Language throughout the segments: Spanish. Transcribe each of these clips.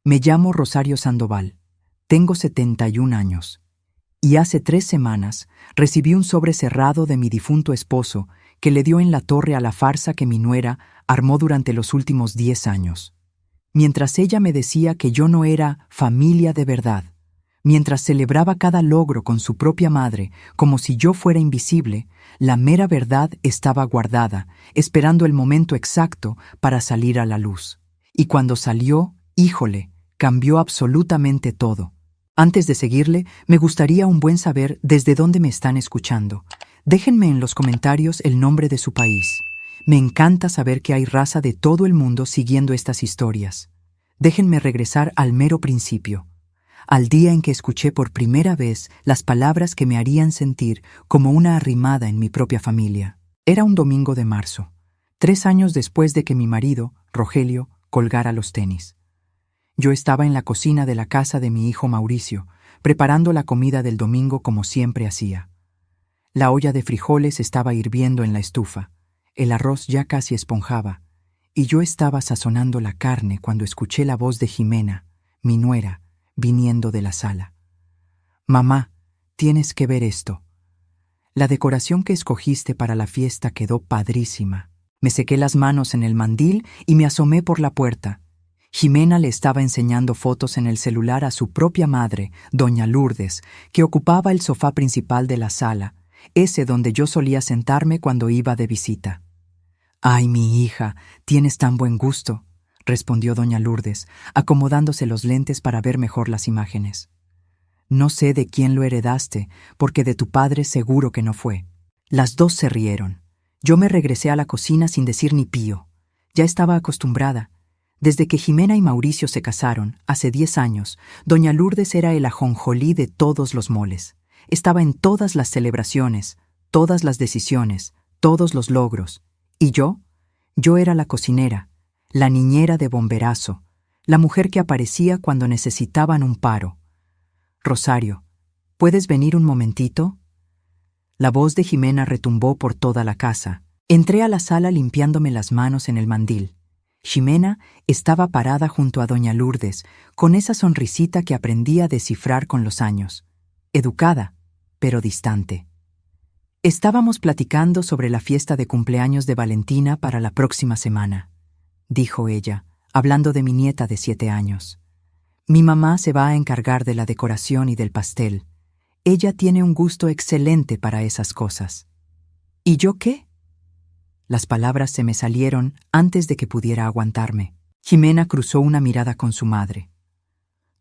Me llamo Rosario Sandoval. Tengo 71 años. Y hace 3 semanas recibí un sobre cerrado de mi difunto esposo que le dio en la torre a la farsa que mi nuera armó durante los últimos 10 años. Mientras ella me decía que yo no era familia de verdad, mientras celebraba cada logro con su propia madre como si yo fuera invisible, la mera verdad estaba guardada, esperando el momento exacto para salir a la luz. Y cuando salió, híjole, cambió absolutamente todo. Antes de seguirle, me gustaría un buen saber desde dónde me están escuchando. Déjenme en los comentarios el nombre de su país. Me encanta saber que hay raza de todo el mundo siguiendo estas historias. Déjenme regresar al mero principio, al día en que escuché por primera vez las palabras que me harían sentir como una arrimada en mi propia familia. Era un domingo de marzo, 3 años después de que mi marido, Rogelio, colgara los tenis. Yo estaba en la cocina de la casa de mi hijo Mauricio, preparando la comida del domingo como siempre hacía. La olla de frijoles estaba hirviendo en la estufa, el arroz ya casi esponjaba, y yo estaba sazonando la carne cuando escuché la voz de Jimena, mi nuera, viniendo de la sala. «Mamá, tienes que ver esto. La decoración que escogiste para la fiesta quedó padrísima». Me sequé las manos en el mandil y me asomé por la puerta. Jimena le estaba enseñando fotos en el celular a su propia madre, doña Lourdes, que ocupaba el sofá principal de la sala, ese donde yo solía sentarme cuando iba de visita. «Ay, mi hija, tienes tan buen gusto», respondió doña Lourdes, acomodándose los lentes para ver mejor las imágenes. «No sé de quién lo heredaste, porque de tu padre seguro que no fue». Las dos se rieron. Yo me regresé a la cocina sin decir ni pío. Ya estaba acostumbrada. Desde que Jimena y Mauricio se casaron, hace 10 años, doña Lourdes era el ajonjolí de todos los moles. Estaba en todas las celebraciones, todas las decisiones, todos los logros. ¿Y yo? Yo era la cocinera, la niñera de bomberazo, la mujer que aparecía cuando necesitaban un paro. «Rosario, ¿puedes venir un momentito?» La voz de Jimena retumbó por toda la casa. Entré a la sala limpiándome las manos en el mandil. Jimena estaba parada junto a doña Lourdes, con esa sonrisita que aprendí a descifrar con los años. Educada, pero distante. «Estábamos platicando sobre la fiesta de cumpleaños de Valentina para la próxima semana», dijo ella, hablando de mi nieta de 7 años. «Mi mamá se va a encargar de la decoración y del pastel. Ella tiene un gusto excelente para esas cosas». «¿Y yo qué?». Las palabras se me salieron antes de que pudiera aguantarme. Jimena cruzó una mirada con su madre.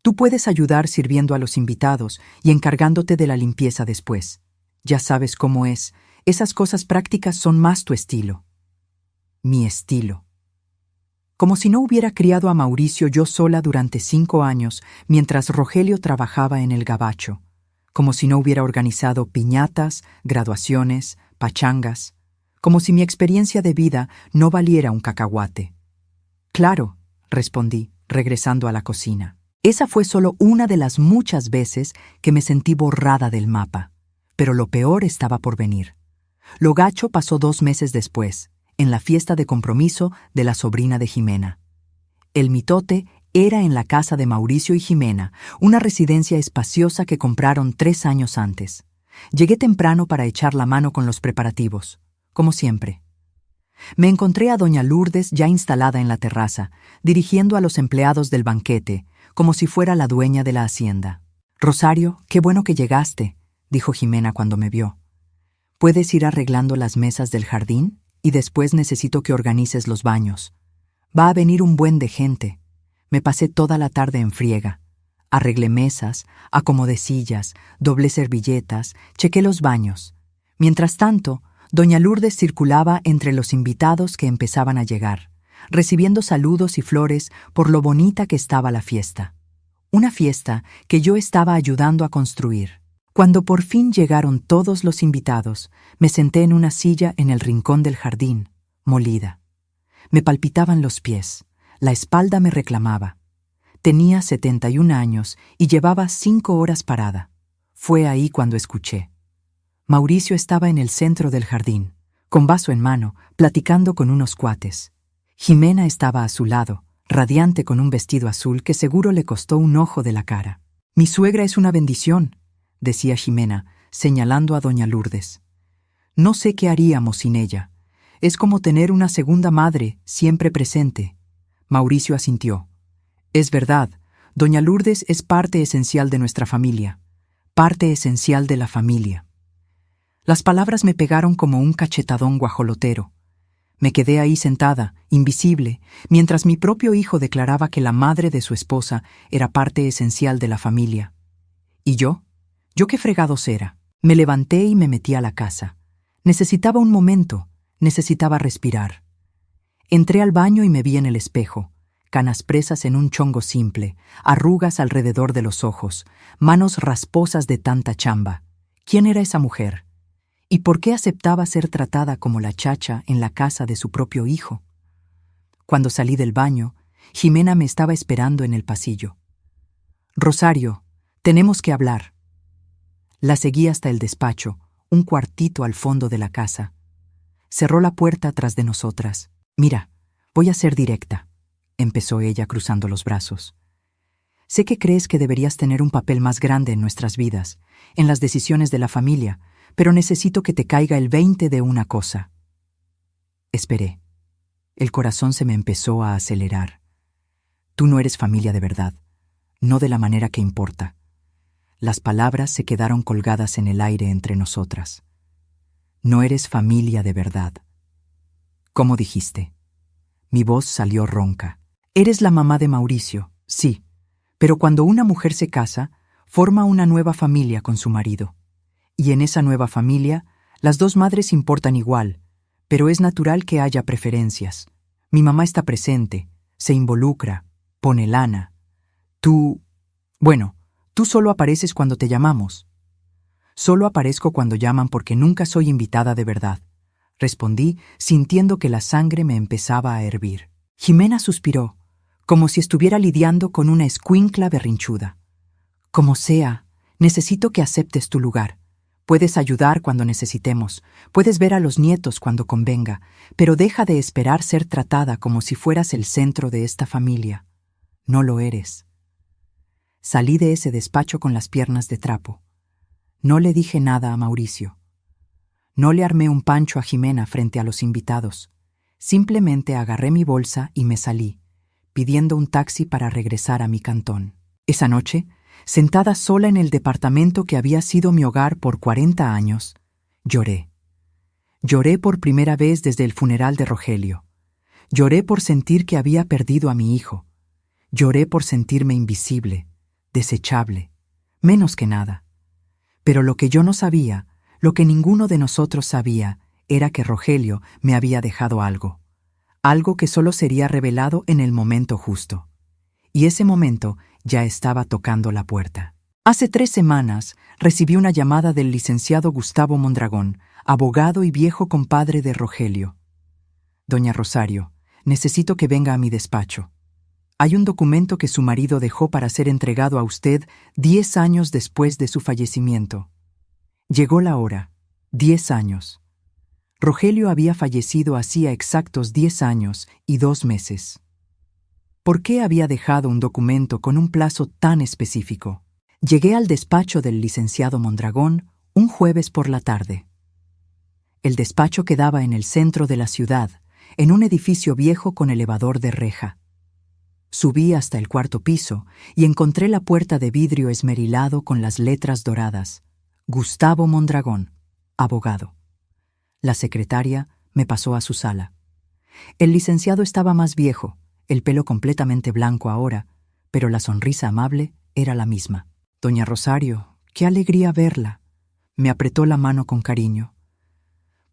«Tú puedes ayudar sirviendo a los invitados y encargándote de la limpieza después. Ya sabes cómo es. Esas cosas prácticas son más tu estilo». Mi estilo. Como si no hubiera criado a Mauricio yo sola durante 5 años mientras Rogelio trabajaba en el gabacho. Como si no hubiera organizado piñatas, graduaciones, pachangas. Como si mi experiencia de vida no valiera un cacahuate. «Claro», respondí, regresando a la cocina. Esa fue solo una de las muchas veces que me sentí borrada del mapa. Pero lo peor estaba por venir. Lo gacho pasó 2 meses después, en la fiesta de compromiso de la sobrina de Jimena. El mitote era en la casa de Mauricio y Jimena, una residencia espaciosa que compraron 3 años antes. Llegué temprano para echar la mano con los preparativos, como siempre. Me encontré a doña Lourdes ya instalada en la terraza, dirigiendo a los empleados del banquete, como si fuera la dueña de la hacienda. «Rosario, qué bueno que llegaste», dijo Jimena cuando me vio. «¿Puedes ir arreglando las mesas del jardín? Y después necesito que organices los baños. Va a venir un buen de gente». Me pasé toda la tarde en friega. Arreglé mesas, acomodé sillas, doblé servilletas, chequé los baños. Mientras tanto, doña Lourdes circulaba entre los invitados que empezaban a llegar, recibiendo saludos y flores por lo bonita que estaba la fiesta. Una fiesta que yo estaba ayudando a construir. Cuando por fin llegaron todos los invitados, me senté en una silla en el rincón del jardín, molida. Me palpitaban los pies. La espalda me reclamaba. Tenía 71 años y llevaba 5 horas parada. Fue ahí cuando escuché. Mauricio estaba en el centro del jardín, con vaso en mano, platicando con unos cuates. Jimena estaba a su lado, radiante con un vestido azul que seguro le costó un ojo de la cara. «Mi suegra es una bendición», decía Ximena, señalando a doña Lourdes. «No sé qué haríamos sin ella. Es como tener una segunda madre siempre presente». Mauricio asintió. «Es verdad, doña Lourdes es parte esencial de nuestra familia. Parte esencial de la familia». Las palabras me pegaron como un cachetadón guajolotero. Me quedé ahí sentada, invisible, mientras mi propio hijo declaraba que la madre de su esposa era parte esencial de la familia. ¿Y yo? ¿Yo qué fregados era? Me levanté y me metí a la casa. Necesitaba un momento, necesitaba respirar. Entré al baño y me vi en el espejo, canas presas en un chongo simple, arrugas alrededor de los ojos, manos rasposas de tanta chamba. ¿Quién era esa mujer? ¿Y por qué aceptaba ser tratada como la chacha en la casa de su propio hijo? Cuando salí del baño, Ximena me estaba esperando en el pasillo. «Rosario, tenemos que hablar». La seguí hasta el despacho, un cuartito al fondo de la casa. Cerró la puerta tras de nosotras. «Mira, voy a ser directa», empezó ella cruzando los brazos. «Sé que crees que deberías tener un papel más grande en nuestras vidas, en las decisiones de la familia, pero necesito que te caiga el 20 de una cosa». Esperé. El corazón se me empezó a acelerar. «Tú no eres familia de verdad, no de la manera que importa». Las palabras se quedaron colgadas en el aire entre nosotras. «No eres familia de verdad». «¿Cómo dijiste?» Mi voz salió ronca. «Eres la mamá de Mauricio, sí, pero cuando una mujer se casa, forma una nueva familia con su marido. Y en esa nueva familia, las dos madres importan igual, pero es natural que haya preferencias. Mi mamá está presente, se involucra, pone lana. Tú solo apareces cuando te llamamos». «Solo aparezco cuando llaman porque nunca soy invitada de verdad», respondí, sintiendo que la sangre me empezaba a hervir. Ximena suspiró, como si estuviera lidiando con una escuincla berrinchuda. «Como sea, necesito que aceptes tu lugar. Puedes ayudar cuando necesitemos, puedes ver a los nietos cuando convenga, pero deja de esperar ser tratada como si fueras el centro de esta familia. No lo eres». Salí de ese despacho con las piernas de trapo. No le dije nada a Mauricio. No le armé un pancho a Ximena frente a los invitados. Simplemente agarré mi bolsa y me salí, pidiendo un taxi para regresar a mi cantón. Esa noche, sentada sola en el departamento que había sido mi hogar por 40 años, lloré. Lloré por primera vez desde el funeral de Rogelio. Lloré por sentir que había perdido a mi hijo. Lloré por sentirme invisible, desechable, menos que nada. Pero lo que yo no sabía, lo que ninguno de nosotros sabía, era que Rogelio me había dejado algo. Algo que solo sería revelado en el momento justo. Y ese momento ya estaba tocando la puerta. Hace 3 semanas recibí una llamada del licenciado Gustavo Mondragón, abogado y viejo compadre de Rogelio. «Doña Rosario, necesito que venga a mi despacho. Hay un documento que su marido dejó para ser entregado a usted 10 años después de su fallecimiento». Llegó la hora. 10 años. Rogelio había fallecido hacía exactos 10 años y 2 meses. ¿Por qué había dejado un documento con un plazo tan específico? Llegué al despacho del licenciado Mondragón un jueves por la tarde. El despacho quedaba en el centro de la ciudad, en un edificio viejo con elevador de reja. Subí hasta el 4º piso y encontré la puerta de vidrio esmerilado con las letras doradas. Gustavo Mondragón, abogado. La secretaria me pasó a su sala. El licenciado estaba más viejo, el pelo completamente blanco ahora, pero la sonrisa amable era la misma. «Doña Rosario, qué alegría verla». Me apretó la mano con cariño.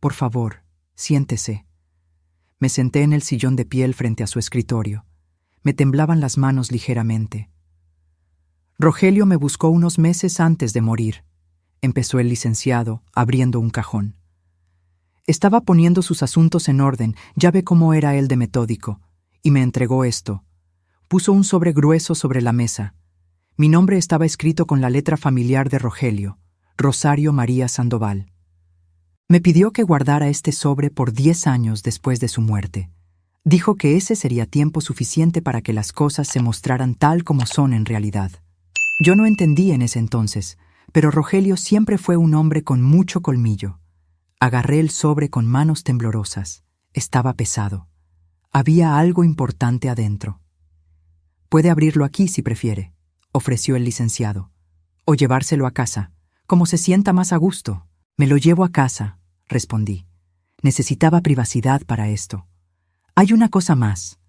«Por favor, siéntese». Me senté en el sillón de piel frente a su escritorio. Me temblaban las manos ligeramente. «Rogelio me buscó unos meses antes de morir», empezó el licenciado, abriendo un cajón. «Estaba poniendo sus asuntos en orden, ya ve cómo era él de metódico, y me entregó esto». Puso un sobre grueso sobre la mesa. Mi nombre estaba escrito con la letra familiar de Rogelio, Rosario María Sandoval. Me pidió que guardara este sobre por 10 años después de su muerte. Dijo que ese sería tiempo suficiente para que las cosas se mostraran tal como son en realidad. Yo no entendí en ese entonces, pero Rogelio siempre fue un hombre con mucho colmillo. Agarré el sobre con manos temblorosas. Estaba pesado. Había algo importante adentro. «Puede abrirlo aquí si prefiere», ofreció el licenciado. «O llevárselo a casa, como se sienta más a gusto». «Me lo llevo a casa», respondí. Necesitaba privacidad para esto. «Hay una cosa más».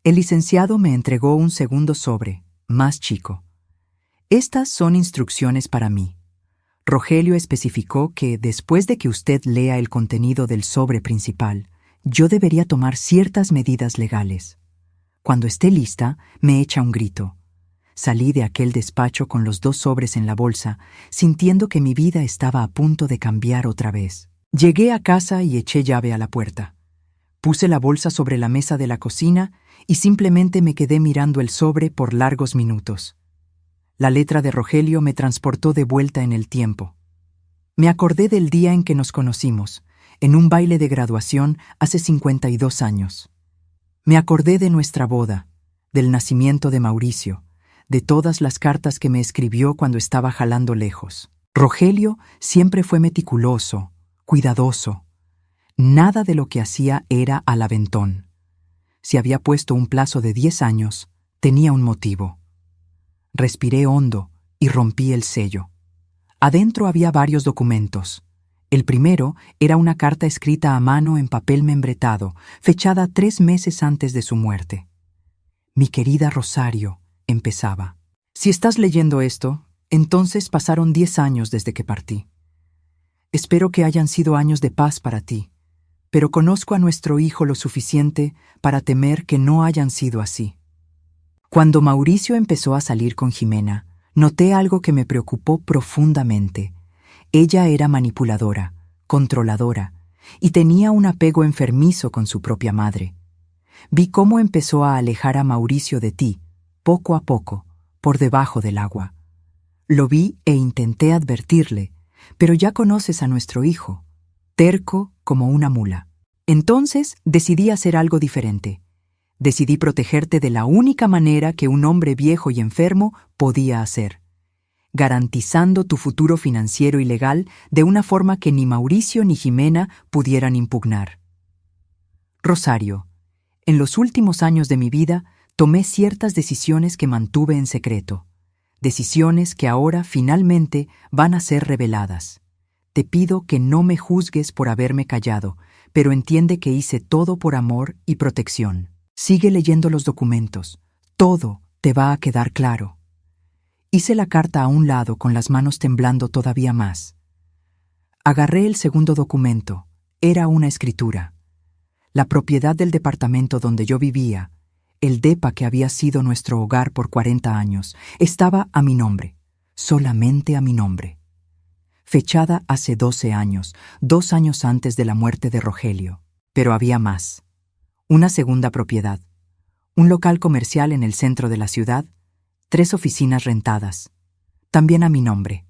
El licenciado me entregó un segundo sobre, más chico. «Estas son instrucciones para mí. Rogelio especificó que después de que usted lea el contenido del sobre principal, yo debería tomar ciertas medidas legales. Cuando esté lista, me echa un grito». Salí de aquel despacho con los 2 sobres en la bolsa, sintiendo que mi vida estaba a punto de cambiar otra vez. Llegué a casa y eché llave a la puerta. Puse la bolsa sobre la mesa de la cocina y simplemente me quedé mirando el sobre por largos minutos. La letra de Rogelio me transportó de vuelta en el tiempo. Me acordé del día en que nos conocimos, en un baile de graduación hace 52 años. Me acordé de nuestra boda, del nacimiento de Mauricio, de todas las cartas que me escribió cuando estaba jalando lejos. Rogelio siempre fue meticuloso, cuidadoso. Nada de lo que hacía era al aventón. Si había puesto un plazo de 10 años, tenía un motivo. Respiré hondo y rompí el sello. Adentro había varios documentos. El primero era una carta escrita a mano en papel membretado, fechada 3 meses antes de su muerte. «Mi querida Rosario», empezaba. «Si estás leyendo esto, entonces pasaron 10 años desde que partí. Espero que hayan sido años de paz para ti, pero conozco a nuestro hijo lo suficiente para temer que no hayan sido así». Cuando Mauricio empezó a salir con Jimena, noté algo que me preocupó profundamente. Ella era manipuladora, controladora, y tenía un apego enfermizo con su propia madre. Vi cómo empezó a alejar a Mauricio de ti, poco a poco, por debajo del agua. Lo vi e intenté advertirle, pero ya conoces a nuestro hijo, terco como una mula. Entonces decidí hacer algo diferente. Decidí protegerte de la única manera que un hombre viejo y enfermo podía hacer, garantizando tu futuro financiero y legal de una forma que ni Mauricio ni Jimena pudieran impugnar. Rosario, en los últimos años de mi vida, tomé ciertas decisiones que mantuve en secreto, decisiones que ahora finalmente van a ser reveladas. Te pido que no me juzgues por haberme callado, pero entiende que hice todo por amor y protección. Sigue leyendo los documentos. Todo te va a quedar claro. Hice la carta a un lado con las manos temblando todavía más. Agarré el segundo documento. Era una escritura. La propiedad del departamento donde yo vivía, el depa que había sido nuestro hogar por 40 años, estaba a mi nombre, solamente a mi nombre. Fechada hace 12 años, 2 años antes de la muerte de Rogelio. Pero había más. Una segunda propiedad, un local comercial en el centro de la ciudad, 3 oficinas rentadas, también a mi nombre,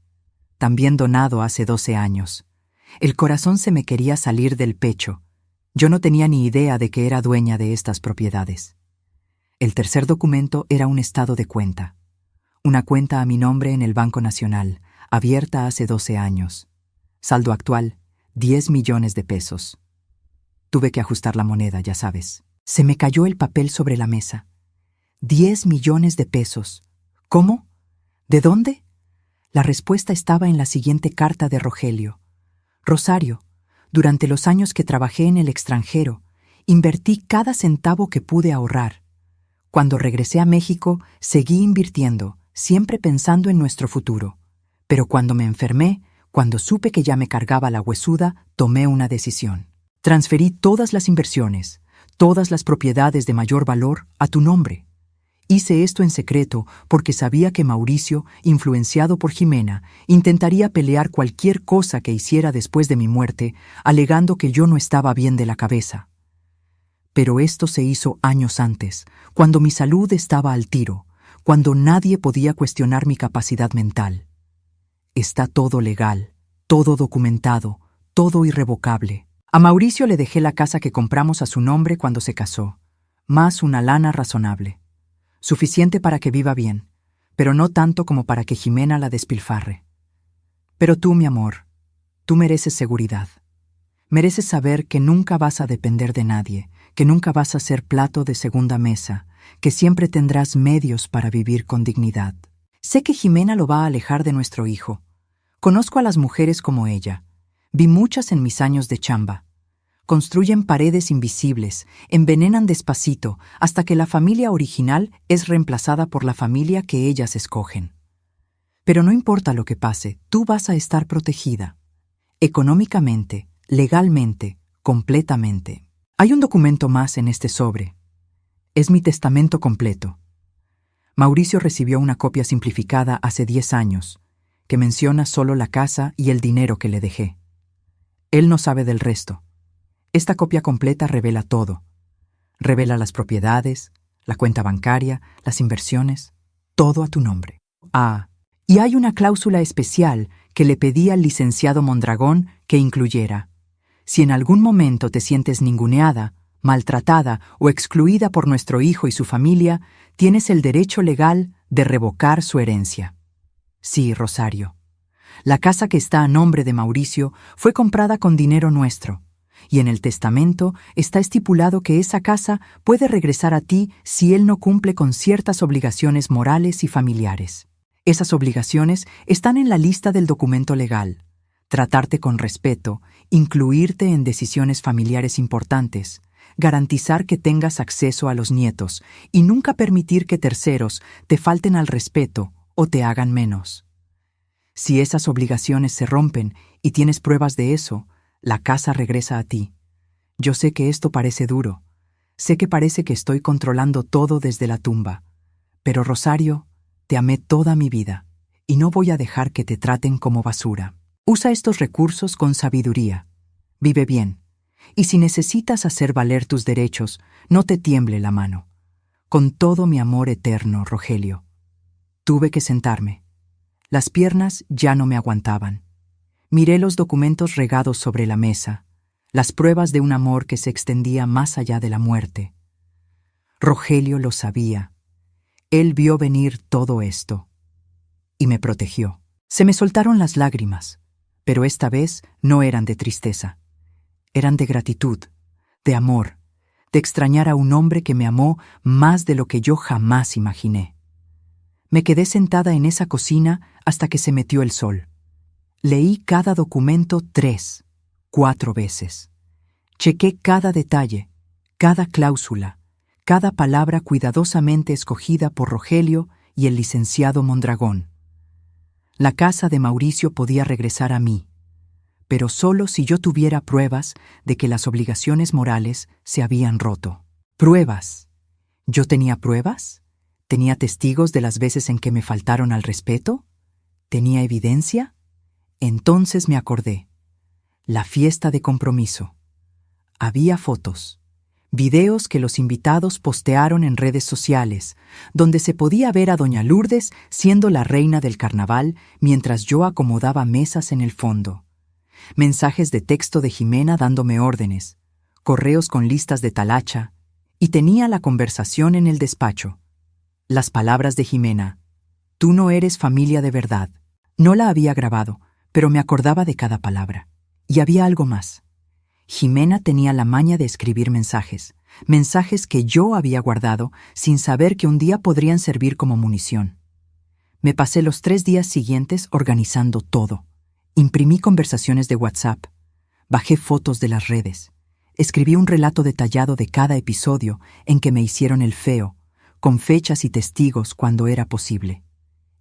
también donado hace 12 años. El corazón se me quería salir del pecho. Yo no tenía ni idea de que era dueña de estas propiedades. El tercer documento era un estado de cuenta. Una cuenta a mi nombre en el Banco Nacional, abierta hace 12 años. Saldo actual, 10 millones de pesos. Tuve que ajustar la moneda, ya sabes. Se me cayó el papel sobre la mesa. 10 millones de pesos. ¿Cómo? ¿De dónde? La respuesta estaba en la siguiente carta de Rogelio. Rosario, durante los años que trabajé en el extranjero, invertí cada centavo que pude ahorrar. Cuando regresé a México, seguí invirtiendo, siempre pensando en nuestro futuro. Pero cuando me enfermé, cuando supe que ya me cargaba la huesuda, tomé una decisión. Transferí todas las inversiones, todas las propiedades de mayor valor, a tu nombre. Hice esto en secreto porque sabía que Mauricio, influenciado por Jimena, intentaría pelear cualquier cosa que hiciera después de mi muerte, alegando que yo no estaba bien de la cabeza. Pero esto se hizo años antes, cuando mi salud estaba al tiro, cuando nadie podía cuestionar mi capacidad mental. Está todo legal, todo documentado, todo irrevocable. A Mauricio le dejé la casa que compramos a su nombre cuando se casó. más una lana razonable. Suficiente para que viva bien, pero no tanto como para que Jimena la despilfarre. Pero tú, mi amor, tú mereces seguridad. Mereces saber que nunca vas a depender de nadie, que nunca vas a ser plato de segunda mesa, que siempre tendrás medios para vivir con dignidad. Sé que Jimena lo va a alejar de nuestro hijo. Conozco a las mujeres como ella. Vi muchas en mis años de chamba. Construyen paredes invisibles, envenenan despacito, hasta que la familia original es reemplazada por la familia que ellas escogen. Pero no importa lo que pase, tú vas a estar protegida. Económicamente, legalmente, completamente. Hay un documento más en este sobre. Es mi testamento completo. Mauricio recibió una copia simplificada hace 10 años, que menciona solo la casa y el dinero que le dejé. Él no sabe del resto. Esta copia completa revela todo. Revela las propiedades, la cuenta bancaria, las inversiones, todo a tu nombre. Ah, y hay una cláusula especial que le pedí al licenciado Mondragón que incluyera: si en algún momento te sientes ninguneada, maltratada o excluida por nuestro hijo y su familia, tienes el derecho legal de revocar su herencia. Sí, Rosario. La casa que está a nombre de Mauricio fue comprada con dinero nuestro, y en el testamento está estipulado que esa casa puede regresar a ti si él no cumple con ciertas obligaciones morales y familiares. Esas obligaciones están en la lista del documento legal. Tratarte con respeto, incluirte en decisiones familiares importantes, garantizar que tengas acceso a los nietos y nunca permitir que terceros te falten al respeto o te hagan menos. Si esas obligaciones se rompen y tienes pruebas de eso, la casa regresa a ti. Yo sé que esto parece duro. Sé que parece que estoy controlando todo desde la tumba. Pero, Rosario, te amé toda mi vida y no voy a dejar que te traten como basura. Usa estos recursos con sabiduría. Vive bien. Y si necesitas hacer valer tus derechos, no te tiemble la mano. Con todo mi amor eterno, Rogelio. Tuve que sentarme. Las piernas ya no me aguantaban. Miré los documentos regados sobre la mesa, las pruebas de un amor que se extendía más allá de la muerte. Rogelio lo sabía. Él vio venir todo esto. Y me protegió. Se me soltaron las lágrimas, pero esta vez no eran de tristeza. Eran de gratitud, de amor, de extrañar a un hombre que me amó más de lo que yo jamás imaginé. Me quedé sentada en esa cocina hasta que se metió el sol. Leí cada documento 3, 4 veces. Chequé cada detalle, cada cláusula, cada palabra cuidadosamente escogida por Rogelio y el licenciado Mondragón. La casa de Mauricio podía regresar a mí, pero solo si yo tuviera pruebas de que las obligaciones morales se habían roto. ¿Pruebas? ¿Yo tenía pruebas? ¿Tenía testigos de las veces en que me faltaron al respeto? ¿Tenía evidencia? Entonces me acordé. La fiesta de compromiso. Había fotos, videos que los invitados postearon en redes sociales, donde se podía ver a doña Lourdes siendo la reina del carnaval mientras yo acomodaba mesas en el fondo. Mensajes de texto de Jimena dándome órdenes, correos con listas de talacha, y tenía la conversación en el despacho. Las palabras de Jimena: tú no eres familia de verdad. No la había grabado, pero me acordaba de cada palabra. Y había algo más. Jimena tenía la maña de escribir mensajes que yo había guardado sin saber que un día podrían servir como munición. Me pasé los 3 días siguientes organizando todo. Imprimí conversaciones de WhatsApp, bajé fotos de las redes, escribí un relato detallado de cada episodio en que me hicieron el feo, con fechas y testigos cuando era posible.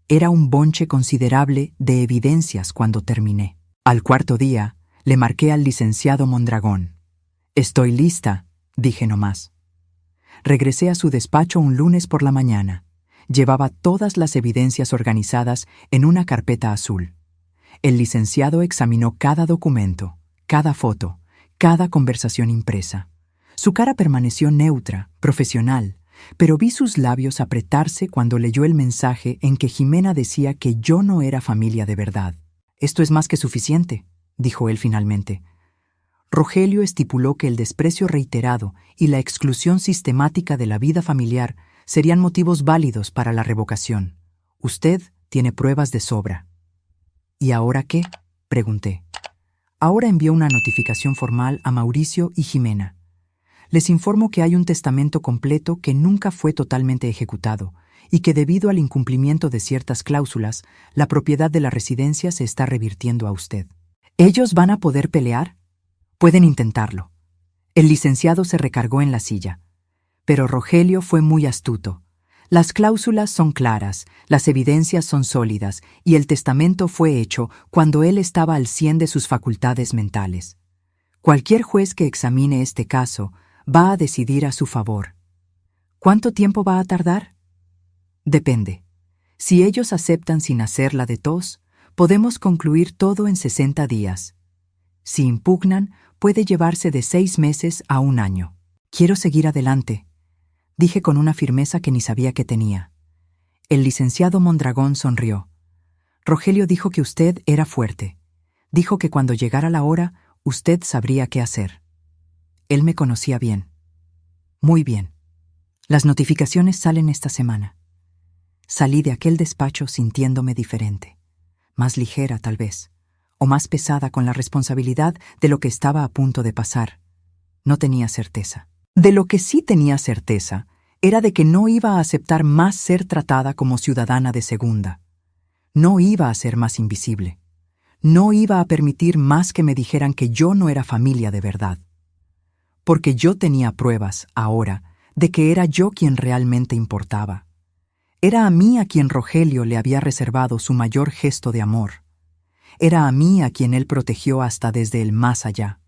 Era un bonche considerable de evidencias cuando terminé. Al 4.º día, le marqué al licenciado Mondragón. «Estoy lista», dije nomás. Regresé a su despacho un lunes por la mañana. Llevaba todas las evidencias organizadas en una carpeta azul. El licenciado examinó cada documento, cada foto, cada conversación impresa. Su cara permaneció neutra, profesional, pero vi sus labios apretarse cuando leyó el mensaje en que Jimena decía que yo no era familia de verdad. «Esto es más que suficiente», dijo él finalmente. Rogelio estipuló que el desprecio reiterado y la exclusión sistemática de la vida familiar serían motivos válidos para la revocación. Usted tiene pruebas de sobra. ¿Y ahora qué?, pregunté. Ahora envió una notificación formal a Mauricio y Jimena. Les informo que hay un testamento completo que nunca fue totalmente ejecutado y que debido al incumplimiento de ciertas cláusulas, la propiedad de la residencia se está revirtiendo a usted. ¿Ellos van a poder pelear? Pueden intentarlo. El licenciado se recargó en la silla. Pero Rogelio fue muy astuto. Las cláusulas son claras, las evidencias son sólidas y el testamento fue hecho cuando él estaba al 100 de sus facultades mentales. Cualquier juez que examine este caso va a decidir a su favor. ¿Cuánto tiempo va a tardar? Depende. Si ellos aceptan sin hacer la de tos, podemos concluir todo en 60 días. Si impugnan, puede llevarse de 6 meses a 1 año. Quiero seguir adelante, dije con una firmeza que ni sabía que tenía. El licenciado Mondragón sonrió. Rogelio dijo que usted era fuerte. Dijo que cuando llegara la hora, usted sabría qué hacer. Él me conocía bien. Muy bien. Las notificaciones salen esta semana. Salí de aquel despacho sintiéndome diferente. Más ligera, tal vez, o más pesada con la responsabilidad de lo que estaba a punto de pasar. No tenía certeza. De lo que sí tenía certeza era de que no iba a aceptar más ser tratada como ciudadana de segunda. No iba a ser más invisible. No iba a permitir más que me dijeran que yo no era familia de verdad. Porque yo tenía pruebas, ahora, de que era yo quien realmente importaba. Era a mí a quien Rogelio le había reservado su mayor gesto de amor. Era a mí a quien él protegió hasta desde el más allá.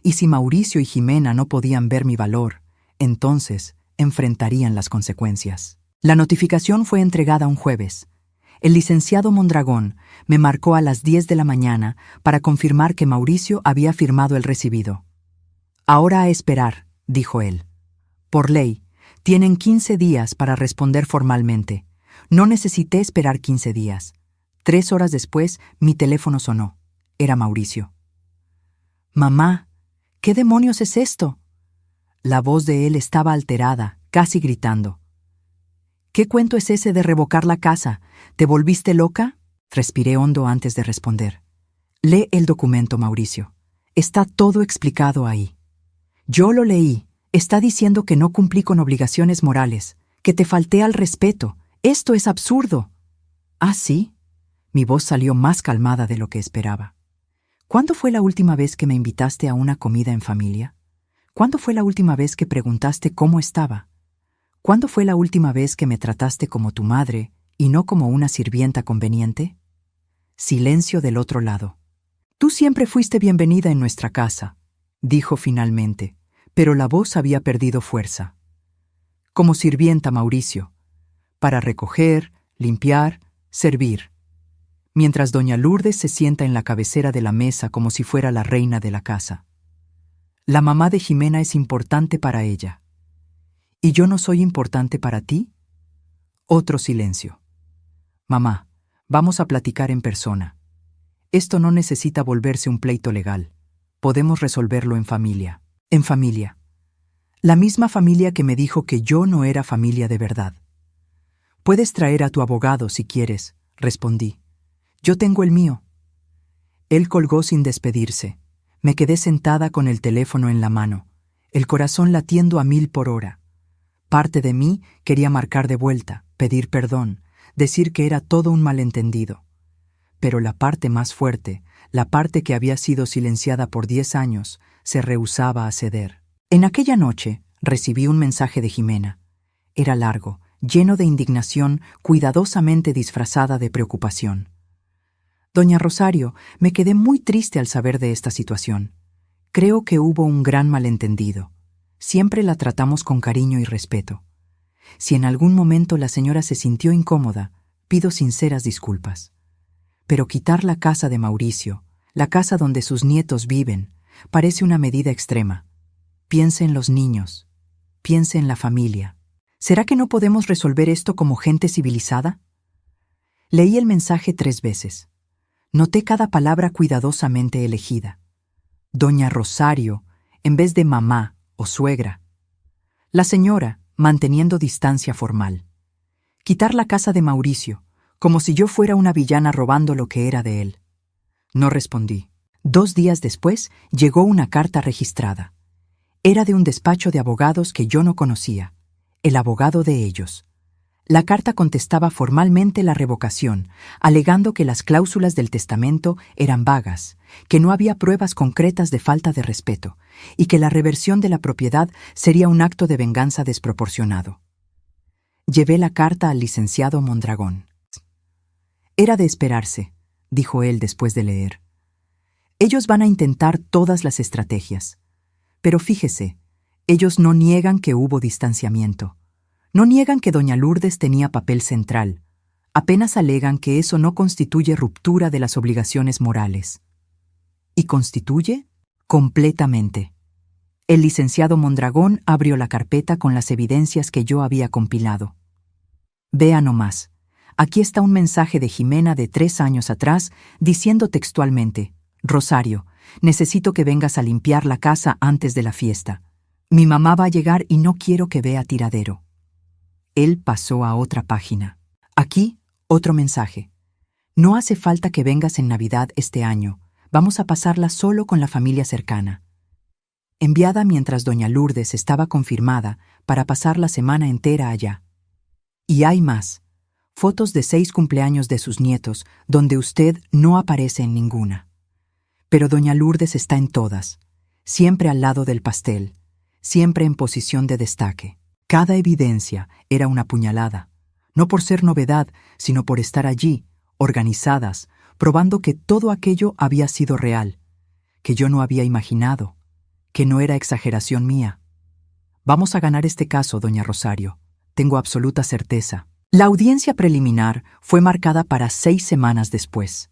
Y si Mauricio y Jimena no podían ver mi valor, entonces enfrentarían las consecuencias. La notificación fue entregada un jueves. El licenciado Mondragón me marcó a las 10 de la mañana para confirmar que Mauricio había firmado el recibido. Ahora a esperar, dijo él. Por ley, tienen 15 días para responder formalmente. No necesité esperar 15 días. 3 horas después, mi teléfono sonó. Era Mauricio. «Mamá, ¿qué demonios es esto?». La voz de él estaba alterada, casi gritando. «¿Qué cuento es ese de revocar la casa? ¿Te volviste loca?». Respiré hondo antes de responder. «Lee el documento, Mauricio. Está todo explicado ahí». «Yo lo leí. Está diciendo que no cumplí con obligaciones morales, que te falté al respeto. Esto es absurdo». «¿Ah, sí?». Mi voz salió más calmada de lo que esperaba. «¿Cuándo fue la última vez que me invitaste a una comida en familia? ¿Cuándo fue la última vez que preguntaste cómo estaba? ¿Cuándo fue la última vez que me trataste como tu madre y no como una sirvienta conveniente?». Silencio del otro lado. «Tú siempre fuiste bienvenida en nuestra casa», dijo finalmente, pero la voz había perdido fuerza. «Como sirvienta, Mauricio, para recoger, limpiar, servir. Mientras doña Lourdes se sienta en la cabecera de la mesa como si fuera la reina de la casa. La mamá de Jimena es importante para ella. ¿Y yo no soy importante para ti?». Otro silencio. «Mamá, vamos a platicar en persona. Esto no necesita volverse un pleito legal. Podemos resolverlo en familia». «En familia». La misma familia que me dijo que yo no era familia de verdad. «Puedes traer a tu abogado si quieres», respondí. «Yo tengo el mío». Él colgó sin despedirse. Me quedé sentada con el teléfono en la mano, el corazón latiendo a 1000 por hora. Parte de mí quería marcar de vuelta, pedir perdón, decir que era todo un malentendido. Pero la parte más fuerte, la parte que había sido silenciada por 10 años, se rehusaba a ceder. En aquella noche recibí un mensaje de Jimena. Era largo, lleno de indignación, cuidadosamente disfrazada de preocupación. «Doña Rosario, me quedé muy triste al saber de esta situación. Creo que hubo un gran malentendido. Siempre la tratamos con cariño y respeto. Si en algún momento la señora se sintió incómoda, pido sinceras disculpas. Pero quitar la casa de Mauricio, la casa donde sus nietos viven, parece una medida extrema. Piense en los niños. Piense en la familia. ¿Será que no podemos resolver esto como gente civilizada?». Leí el mensaje 3 veces. Noté cada palabra cuidadosamente elegida. Doña Rosario, en vez de mamá o suegra. La señora, manteniendo distancia formal. Quitar la casa de Mauricio, como si yo fuera una villana robando lo que era de él. No respondí. 2 días después llegó una carta registrada. Era de un despacho de abogados que yo no conocía, el abogado de ellos. La carta contestaba formalmente la revocación, alegando que las cláusulas del testamento eran vagas, que no había pruebas concretas de falta de respeto y que la reversión de la propiedad sería un acto de venganza desproporcionado. Llevé la carta al licenciado Mondragón. Era de esperarse, dijo él después de leer. Ellos van a intentar todas las estrategias. Pero fíjese, ellos no niegan que hubo distanciamiento. No niegan que doña Lourdes tenía papel central. Apenas alegan que eso no constituye ruptura de las obligaciones morales. ¿Y constituye? Completamente. El licenciado Mondragón abrió la carpeta con las evidencias que yo había compilado. Vea nomás. Aquí está un mensaje de Jimena de 3 años atrás diciendo textualmente: Rosario, necesito que vengas a limpiar la casa antes de la fiesta. Mi mamá va a llegar y no quiero que vea tiradero. Él pasó a otra página. Aquí, otro mensaje. No hace falta que vengas en Navidad este año. Vamos a pasarla solo con la familia cercana. Enviada mientras doña Lourdes estaba confirmada para pasar la semana entera allá. Y hay más. Fotos de 6 cumpleaños de sus nietos, donde usted no aparece en ninguna. Pero doña Lourdes está en todas, siempre al lado del pastel, siempre en posición de destaque. Cada evidencia era una puñalada, no por ser novedad, sino por estar allí, organizadas, probando que todo aquello había sido real, que yo no había imaginado, que no era exageración mía. Vamos a ganar este caso, doña Rosario, tengo absoluta certeza. La audiencia preliminar fue marcada para 6 semanas después.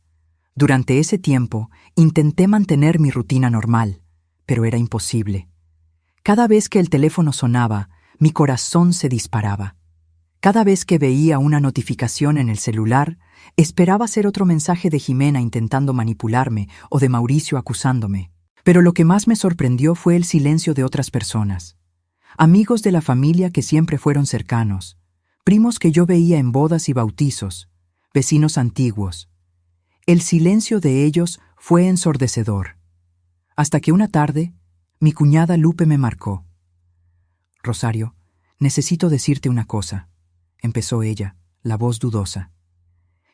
Durante ese tiempo intenté mantener mi rutina normal, pero era imposible. Cada vez que el teléfono sonaba, mi corazón se disparaba. Cada vez que veía una notificación en el celular, esperaba ser otro mensaje de Jimena intentando manipularme o de Mauricio acusándome. Pero lo que más me sorprendió fue el silencio de otras personas. Amigos de la familia que siempre fueron cercanos, primos que yo veía en bodas y bautizos, vecinos antiguos. El silencio de ellos fue ensordecedor. Hasta que una tarde, mi cuñada Lupe me marcó. Rosario, necesito decirte una cosa, empezó ella, la voz dudosa.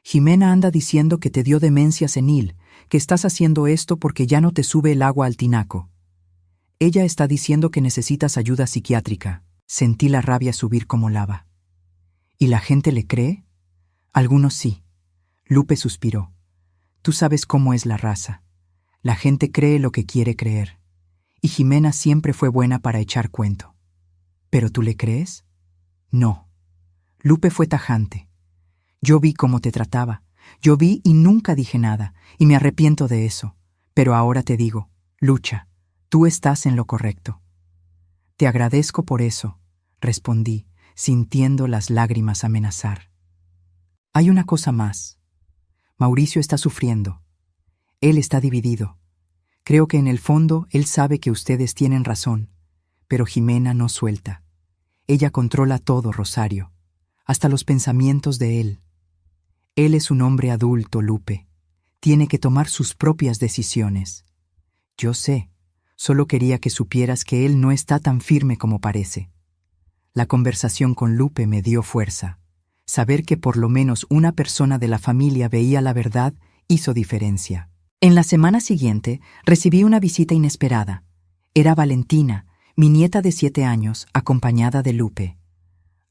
Jimena anda diciendo que te dio demencia senil, que estás haciendo esto porque ya no te sube el agua al tinaco. Ella está diciendo que necesitas ayuda psiquiátrica. Sentí la rabia subir como lava. ¿Y la gente le cree? Algunos sí. Lupe suspiró. Tú sabes cómo es la raza. La gente cree lo que quiere creer. Y Jimena siempre fue buena para echar cuento. ¿Pero tú le crees? No. Lupe fue tajante. Yo vi cómo te trataba. Yo vi y nunca dije nada, y me arrepiento de eso. Pero ahora te digo, lucha. Tú estás en lo correcto. Te agradezco por eso, respondí, sintiendo las lágrimas amenazar. Hay una cosa más. Mauricio está sufriendo. Él está dividido. Creo que en el fondo él sabe que ustedes tienen razón, pero Jimena no suelta. Ella controla todo, Rosario, hasta los pensamientos de él. Él es un hombre adulto, Lupe. Tiene que tomar sus propias decisiones. Yo sé, solo quería que supieras que él no está tan firme como parece. La conversación con Lupe me dio fuerza. Saber que por lo menos una persona de la familia veía la verdad hizo diferencia. En la semana siguiente recibí una visita inesperada. Era Valentina, mi nieta de 7 años, acompañada de Lupe.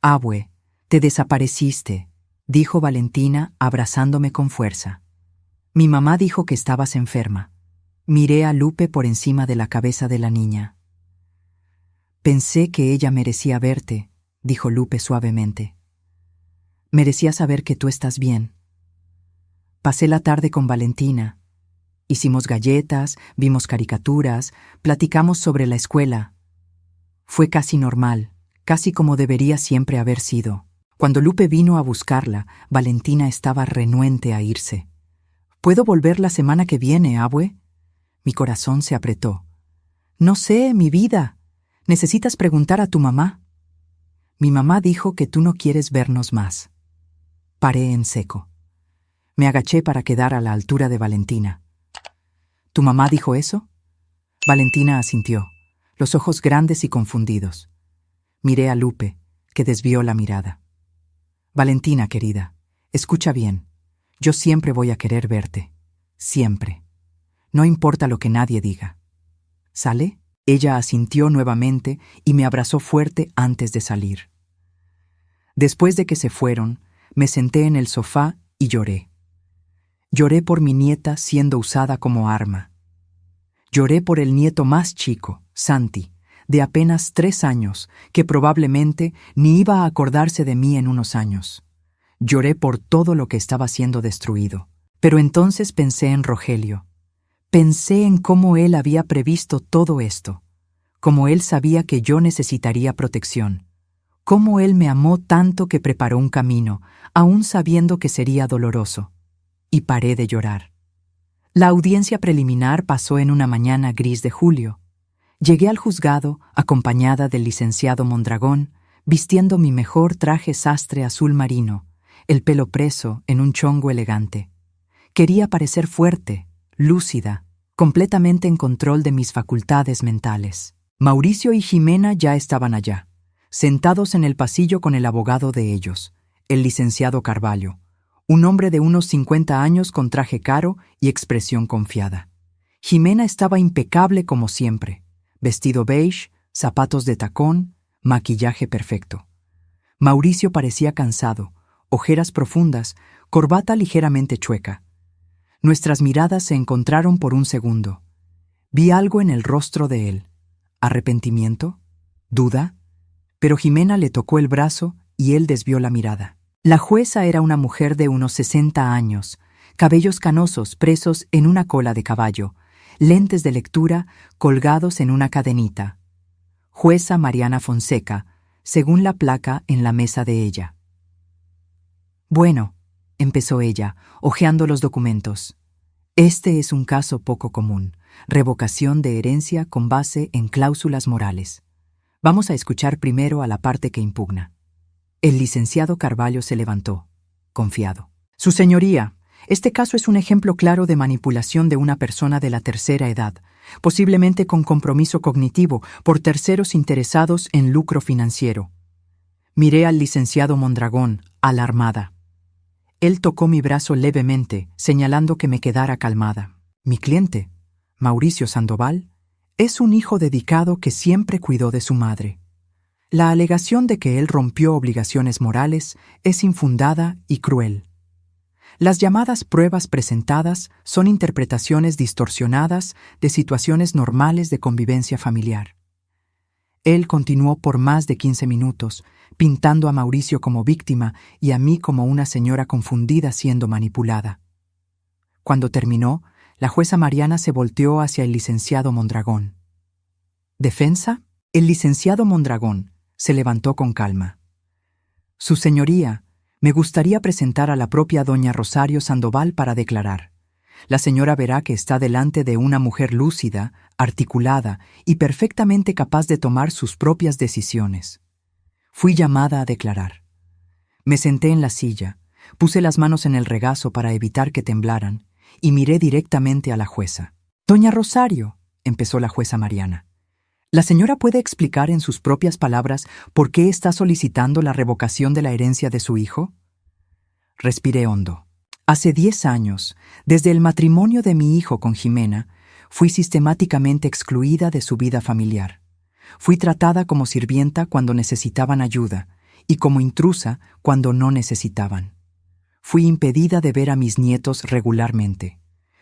«Abue, te desapareciste», dijo Valentina abrazándome con fuerza. «Mi mamá dijo que estabas enferma». Miré a Lupe por encima de la cabeza de la niña. «Pensé que ella merecía verte», dijo Lupe suavemente. «Merecía saber que tú estás bien». Pasé la tarde con Valentina. Hicimos galletas, vimos caricaturas, platicamos sobre la escuela. Fue casi normal, casi como debería siempre haber sido. Cuando Lupe vino a buscarla, Valentina estaba renuente a irse. «¿Puedo volver la semana que viene, abue?», Mi corazón se apretó. No sé, mi vida. Necesitas preguntar a tu mamá. Mi mamá dijo que tú no quieres vernos más. Paré en seco. Me agaché para quedar a la altura de Valentina. ¿Tu mamá dijo eso? Valentina asintió, los ojos grandes y confundidos. Miré a Lupe, que desvió la mirada. Valentina, querida, escucha bien. Yo siempre voy a querer verte. Siempre. No importa lo que nadie diga. ¿Sale? Ella asintió nuevamente y me abrazó fuerte antes de salir. Después de que se fueron, me senté en el sofá y lloré. Lloré por mi nieta siendo usada como arma. Lloré por el nieto más chico, Santi, de apenas 3 años, que probablemente ni iba a acordarse de mí en unos años. Lloré por todo lo que estaba siendo destruido. Pero entonces pensé en Rogelio. Pensé en cómo él había previsto todo esto, cómo él sabía que yo necesitaría protección, cómo él me amó tanto que preparó un camino, aún sabiendo que sería doloroso. Y paré de llorar. La audiencia preliminar pasó en una mañana gris de julio. Llegué al juzgado, acompañada del licenciado Mondragón, vistiendo mi mejor traje sastre azul marino, el pelo preso en un chongo elegante. Quería parecer fuerte, lúcida, completamente en control de mis facultades mentales. Mauricio y Jimena ya estaban allá, sentados en el pasillo con el abogado de ellos, el licenciado Carvalho, un hombre de unos 50 años con traje caro y expresión confiada. Jimena estaba impecable como siempre, vestido beige, zapatos de tacón, maquillaje perfecto. Mauricio parecía cansado, ojeras profundas, corbata ligeramente chueca. Nuestras miradas se encontraron por un segundo. Vi algo en el rostro de él. ¿Arrepentimiento? ¿Duda? Pero Jimena le tocó el brazo y él desvió la mirada. La jueza era una mujer de unos 60 años, cabellos canosos presos en una cola de caballo, lentes de lectura colgados en una cadenita. Jueza Mariana Fonseca, según la placa en la mesa de ella. Bueno, empezó ella, hojeando los documentos. Este es un caso poco común, revocación de herencia con base en cláusulas morales. Vamos a escuchar primero a la parte que impugna. El licenciado Carvalho se levantó, confiado. Su señoría, este caso es un ejemplo claro de manipulación de una persona de la tercera edad, posiblemente con compromiso cognitivo por terceros interesados en lucro financiero. Miré al licenciado Mondragón, alarmada. Él tocó mi brazo levemente, señalando que me quedara calmada. Mi cliente, Mauricio Sandoval, es un hijo dedicado que siempre cuidó de su madre. La alegación de que él rompió obligaciones morales es infundada y cruel. Las llamadas pruebas presentadas son interpretaciones distorsionadas de situaciones normales de convivencia familiar. Él continuó por más de 15 minutos, pintando a Mauricio como víctima y a mí como una señora confundida siendo manipulada. Cuando terminó, la jueza Mariana se volteó hacia el licenciado Mondragón. ¿Defensa? El licenciado Mondragón se levantó con calma. Su señoría, me gustaría presentar a la propia doña Rosario Sandoval para declarar. La señora verá que está delante de una mujer lúcida, articulada y perfectamente capaz de tomar sus propias decisiones. Fui llamada a declarar. Me senté en la silla, puse las manos en el regazo para evitar que temblaran y miré directamente a la jueza. «Doña Rosario», empezó la jueza Mariana, ¿la señora puede explicar en sus propias palabras por qué está solicitando la revocación de la herencia de su hijo? Respiré hondo. Hace 10 años, desde el matrimonio de mi hijo con Jimena, fui sistemáticamente excluida de su vida familiar. Fui tratada como sirvienta cuando necesitaban ayuda y como intrusa cuando no necesitaban. Fui impedida de ver a mis nietos regularmente.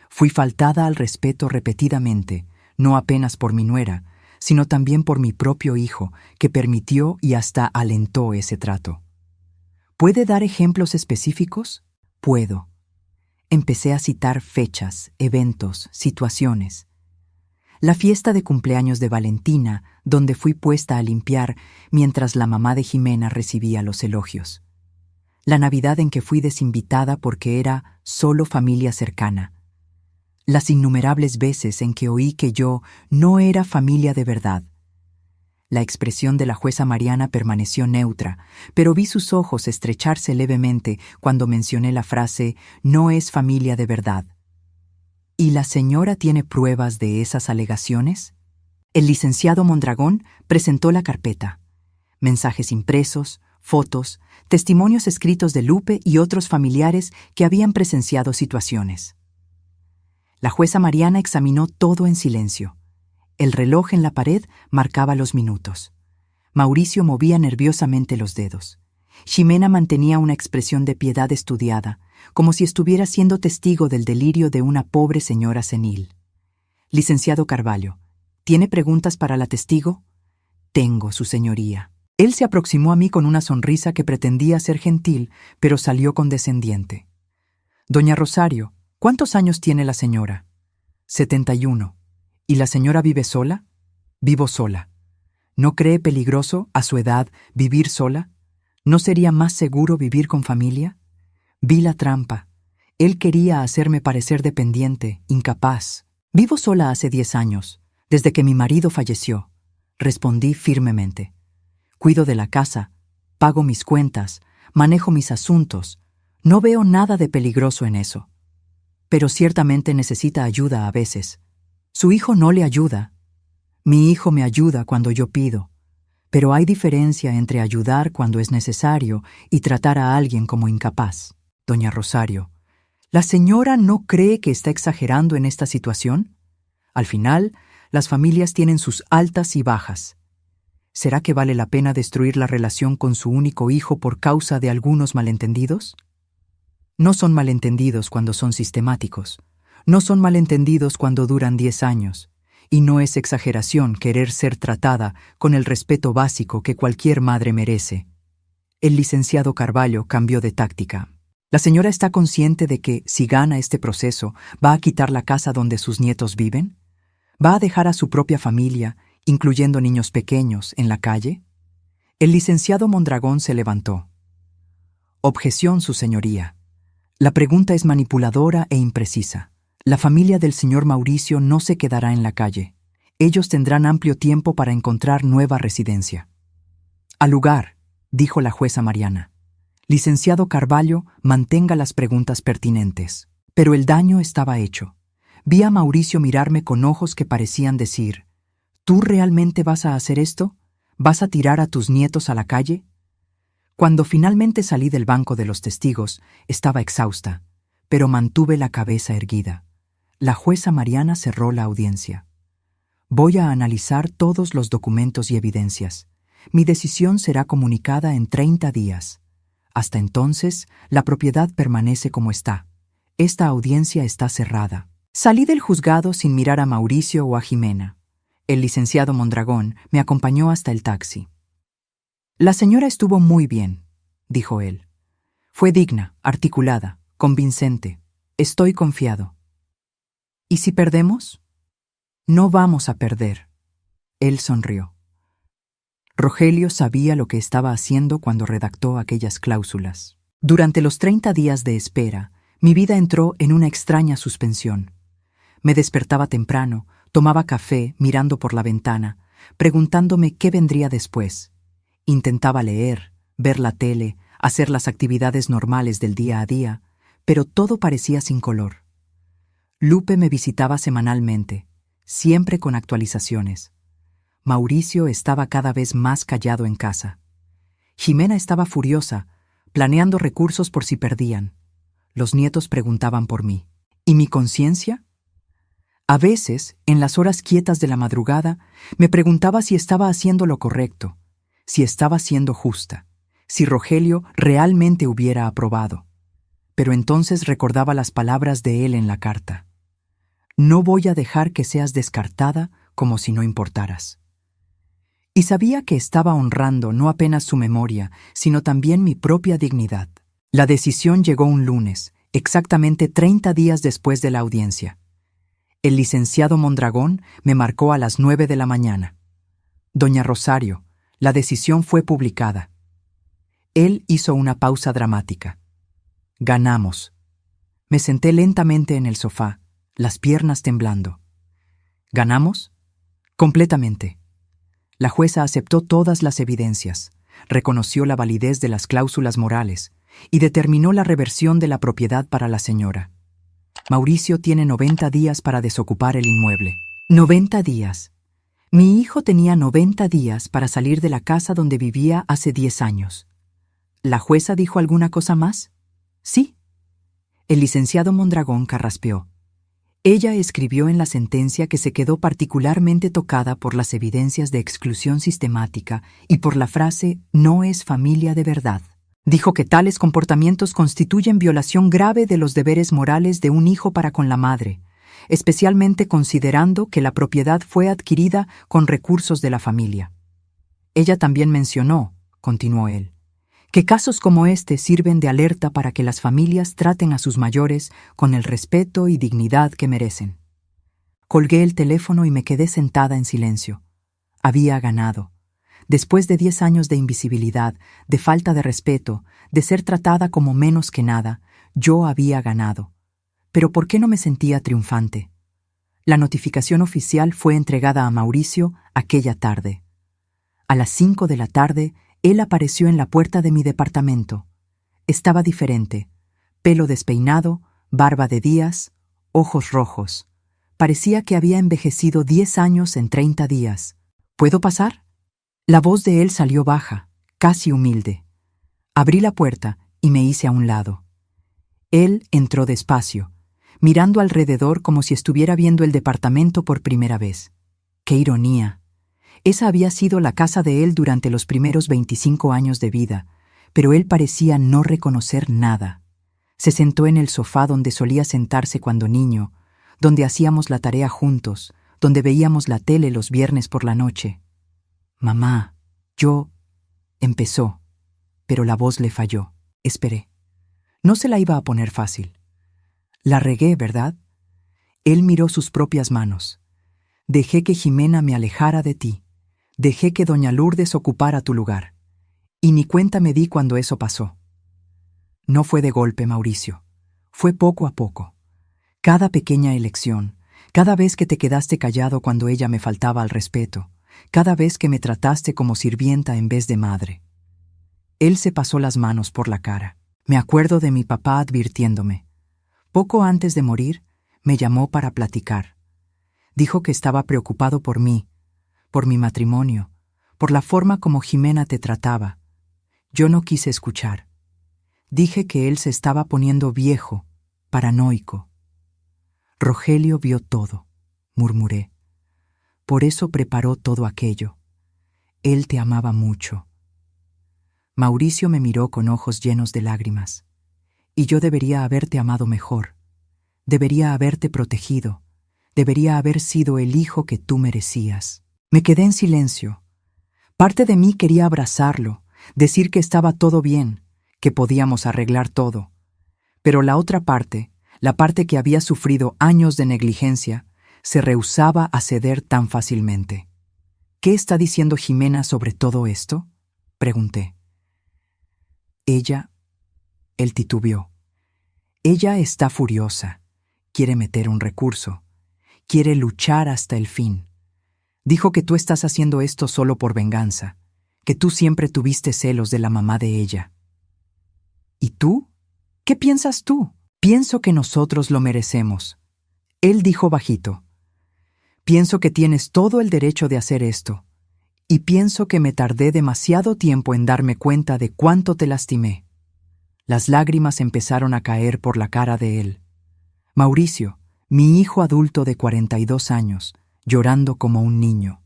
Fui faltada al respeto repetidamente, no apenas por mi nuera, sino también por mi propio hijo, que permitió y hasta alentó ese trato. ¿Puede dar ejemplos específicos? Puedo. Empecé a citar fechas, eventos, situaciones. La fiesta de cumpleaños de Valentina, donde fui puesta a limpiar mientras la mamá de Jimena recibía los elogios. La Navidad en que fui desinvitada porque era solo familia cercana. las innumerables veces en que oí que yo no era familia de verdad. La expresión de la jueza Mariana permaneció neutra, pero vi sus ojos estrecharse levemente cuando mencioné la frase «no es familia de verdad». ¿Y la señora tiene pruebas de esas alegaciones? El licenciado Mondragón presentó la carpeta. Mensajes impresos, fotos, testimonios escritos de Lupe y otros familiares que habían presenciado situaciones. La jueza Mariana examinó todo en silencio. El reloj en la pared marcaba los minutos. Mauricio movía nerviosamente los dedos. Ximena mantenía una expresión de piedad estudiada, como si estuviera siendo testigo del delirio de una pobre señora senil. Licenciado Carvalho, ¿tiene preguntas para la testigo? Tengo, su señoría. Él se aproximó a mí con una sonrisa que pretendía ser gentil, pero salió condescendiente. Doña Rosario, ¿cuántos años tiene la señora? 71. ¿Y la señora vive sola? Vivo sola. ¿No cree peligroso, a su edad, vivir sola? ¿No sería más seguro vivir con familia? Vi la trampa. Él quería hacerme parecer dependiente, incapaz. Vivo sola hace 10 años, desde que mi marido falleció. Respondí firmemente. Cuido de la casa, pago mis cuentas, manejo mis asuntos. No veo nada de peligroso en eso. Pero ciertamente necesita ayuda a veces. Su hijo no le ayuda. Mi hijo me ayuda cuando yo pido. Pero hay diferencia entre ayudar cuando es necesario y tratar a alguien como incapaz. Doña Rosario, ¿la señora no cree que está exagerando en esta situación? Al final, las familias tienen sus altas y bajas. ¿Será que vale la pena destruir la relación con su único hijo por causa de algunos malentendidos? No son malentendidos cuando son sistemáticos. No son malentendidos cuando duran 10 años. Y no es exageración querer ser tratada con el respeto básico que cualquier madre merece. El licenciado Carvalho cambió de táctica. ¿La señora está consciente de que, si gana este proceso, va a quitar la casa donde sus nietos viven? ¿Va a dejar a su propia familia, incluyendo niños pequeños, en la calle? El licenciado Mondragón se levantó. Objeción, su señoría. La pregunta es manipuladora e imprecisa. La familia del señor Mauricio no se quedará en la calle. Ellos tendrán amplio tiempo para encontrar nueva residencia. Al lugar, dijo la jueza Mariana. Licenciado Carvalho, mantenga las preguntas pertinentes. Pero el daño estaba hecho. Vi a Mauricio mirarme con ojos que parecían decir, ¿tú realmente vas a hacer esto? ¿Vas a tirar a tus nietos a la calle? Cuando finalmente salí del banco de los testigos, estaba exhausta, pero mantuve la cabeza erguida. La jueza Mariana cerró la audiencia. Voy a analizar todos los documentos y evidencias. Mi decisión será comunicada en 30 días. Hasta entonces, la propiedad permanece como está. Esta audiencia está cerrada. Salí del juzgado sin mirar a Mauricio o a Ximena. El licenciado Mondragón me acompañó hasta el taxi. La señora estuvo muy bien, dijo él. Fue digna, articulada, convincente. Estoy confiado. ¿Y si perdemos? No vamos a perder. Él sonrió. Rogelio sabía lo que estaba haciendo cuando redactó aquellas cláusulas. Durante los 30 días de espera, mi vida entró en una extraña suspensión. Me despertaba temprano, tomaba café mirando por la ventana, preguntándome qué vendría después. Intentaba leer, ver la tele, hacer las actividades normales del día a día, pero todo parecía sin color. Lupe me visitaba semanalmente, siempre con actualizaciones. Mauricio estaba cada vez más callado en casa. Ximena estaba furiosa, planeando recursos por si perdían. Los nietos preguntaban por mí. ¿Y mi conciencia? A veces, en las horas quietas de la madrugada, me preguntaba si estaba haciendo lo correcto, si estaba siendo justa, si Rogelio realmente hubiera aprobado. Pero entonces recordaba las palabras de él en la carta. No voy a dejar que seas descartada como si no importaras. Y sabía que estaba honrando no apenas su memoria, sino también mi propia dignidad. La decisión llegó un lunes, exactamente 30 días después de la audiencia. El licenciado Mondragón me marcó a las 9 de la mañana. Doña Rosario, la decisión fue publicada. Él hizo una pausa dramática. Ganamos. Me senté lentamente en el sofá, las piernas temblando. ¿Ganamos? Completamente. La jueza aceptó todas las evidencias, reconoció la validez de las cláusulas morales y determinó la reversión de la propiedad para la señora. Mauricio tiene 90 días para desocupar el inmueble. 90 días. Mi hijo tenía 90 días para salir de la casa donde vivía hace 10 años. ¿La jueza dijo alguna cosa más? Sí. El licenciado Mondragón carraspeó. Ella escribió en la sentencia que se quedó particularmente tocada por las evidencias de exclusión sistemática y por la frase «no es familia de verdad». Dijo que tales comportamientos constituyen violación grave de los deberes morales de un hijo para con la madre, especialmente considerando que la propiedad fue adquirida con recursos de la familia. Ella también mencionó, continuó él, que casos como este sirven de alerta para que las familias traten a sus mayores con el respeto y dignidad que merecen. Colgué el teléfono y me quedé sentada en silencio. Había ganado. Después de 10 años de invisibilidad, de falta de respeto, de ser tratada como menos que nada, yo había ganado. Pero ¿por qué no me sentía triunfante? La notificación oficial fue entregada a Mauricio aquella tarde. A las 5 de la tarde, él apareció en la puerta de mi departamento. Estaba diferente. Pelo despeinado, barba de días, ojos rojos. Parecía que había envejecido 10 años en 30 días. ¿Puedo pasar? La voz de él salió baja, casi humilde. Abrí la puerta y me hice a un lado. Él entró despacio, mirando alrededor como si estuviera viendo el departamento por primera vez. ¡Qué ironía! Esa había sido la casa de él durante los primeros 25 años de vida, pero él parecía no reconocer nada. Se sentó en el sofá donde solía sentarse cuando niño, donde hacíamos la tarea juntos, donde veíamos la tele los viernes por la noche. «Mamá, yo...» empezó, pero la voz le falló. Esperé. No se la iba a poner fácil. La regué, ¿verdad? Él miró sus propias manos. Dejé que Jimena me alejara de ti. Dejé que doña Lourdes ocupara tu lugar. Y ni cuenta me di cuando eso pasó. No fue de golpe, Mauricio. Fue poco a poco. Cada pequeña elección, cada vez que te quedaste callado cuando ella me faltaba al respeto, cada vez que me trataste como sirvienta en vez de madre. Él se pasó las manos por la cara. Me acuerdo de mi papá advirtiéndome. Poco antes de morir, me llamó para platicar. Dijo que estaba preocupado por mí, por mi matrimonio, por la forma como Jimena te trataba. Yo no quise escuchar. Dije que él se estaba poniendo viejo, paranoico. Rogelio vio todo, murmuré. Por eso preparó todo aquello. Él te amaba mucho. Mauricio me miró con ojos llenos de lágrimas. Y yo debería haberte amado mejor. Debería haberte protegido. Debería haber sido el hijo que tú merecías. Me quedé en silencio. Parte de mí quería abrazarlo, decir que estaba todo bien, que podíamos arreglar todo. Pero la otra parte, la parte que había sufrido años de negligencia, se rehusaba a ceder tan fácilmente. ¿Qué está diciendo Jimena sobre todo esto?, pregunté. Él titubeó. Ella está furiosa, quiere meter un recurso, quiere luchar hasta el fin. Dijo que tú estás haciendo esto solo por venganza, que tú siempre tuviste celos de la mamá de ella. ¿Y tú? ¿Qué piensas tú? Pienso que nosotros lo merecemos. Él dijo bajito. Pienso que tienes todo el derecho de hacer esto, y pienso que me tardé demasiado tiempo en darme cuenta de cuánto te lastimé. Las lágrimas empezaron a caer por la cara de él. Mauricio, mi hijo adulto de 42 años, llorando como un niño.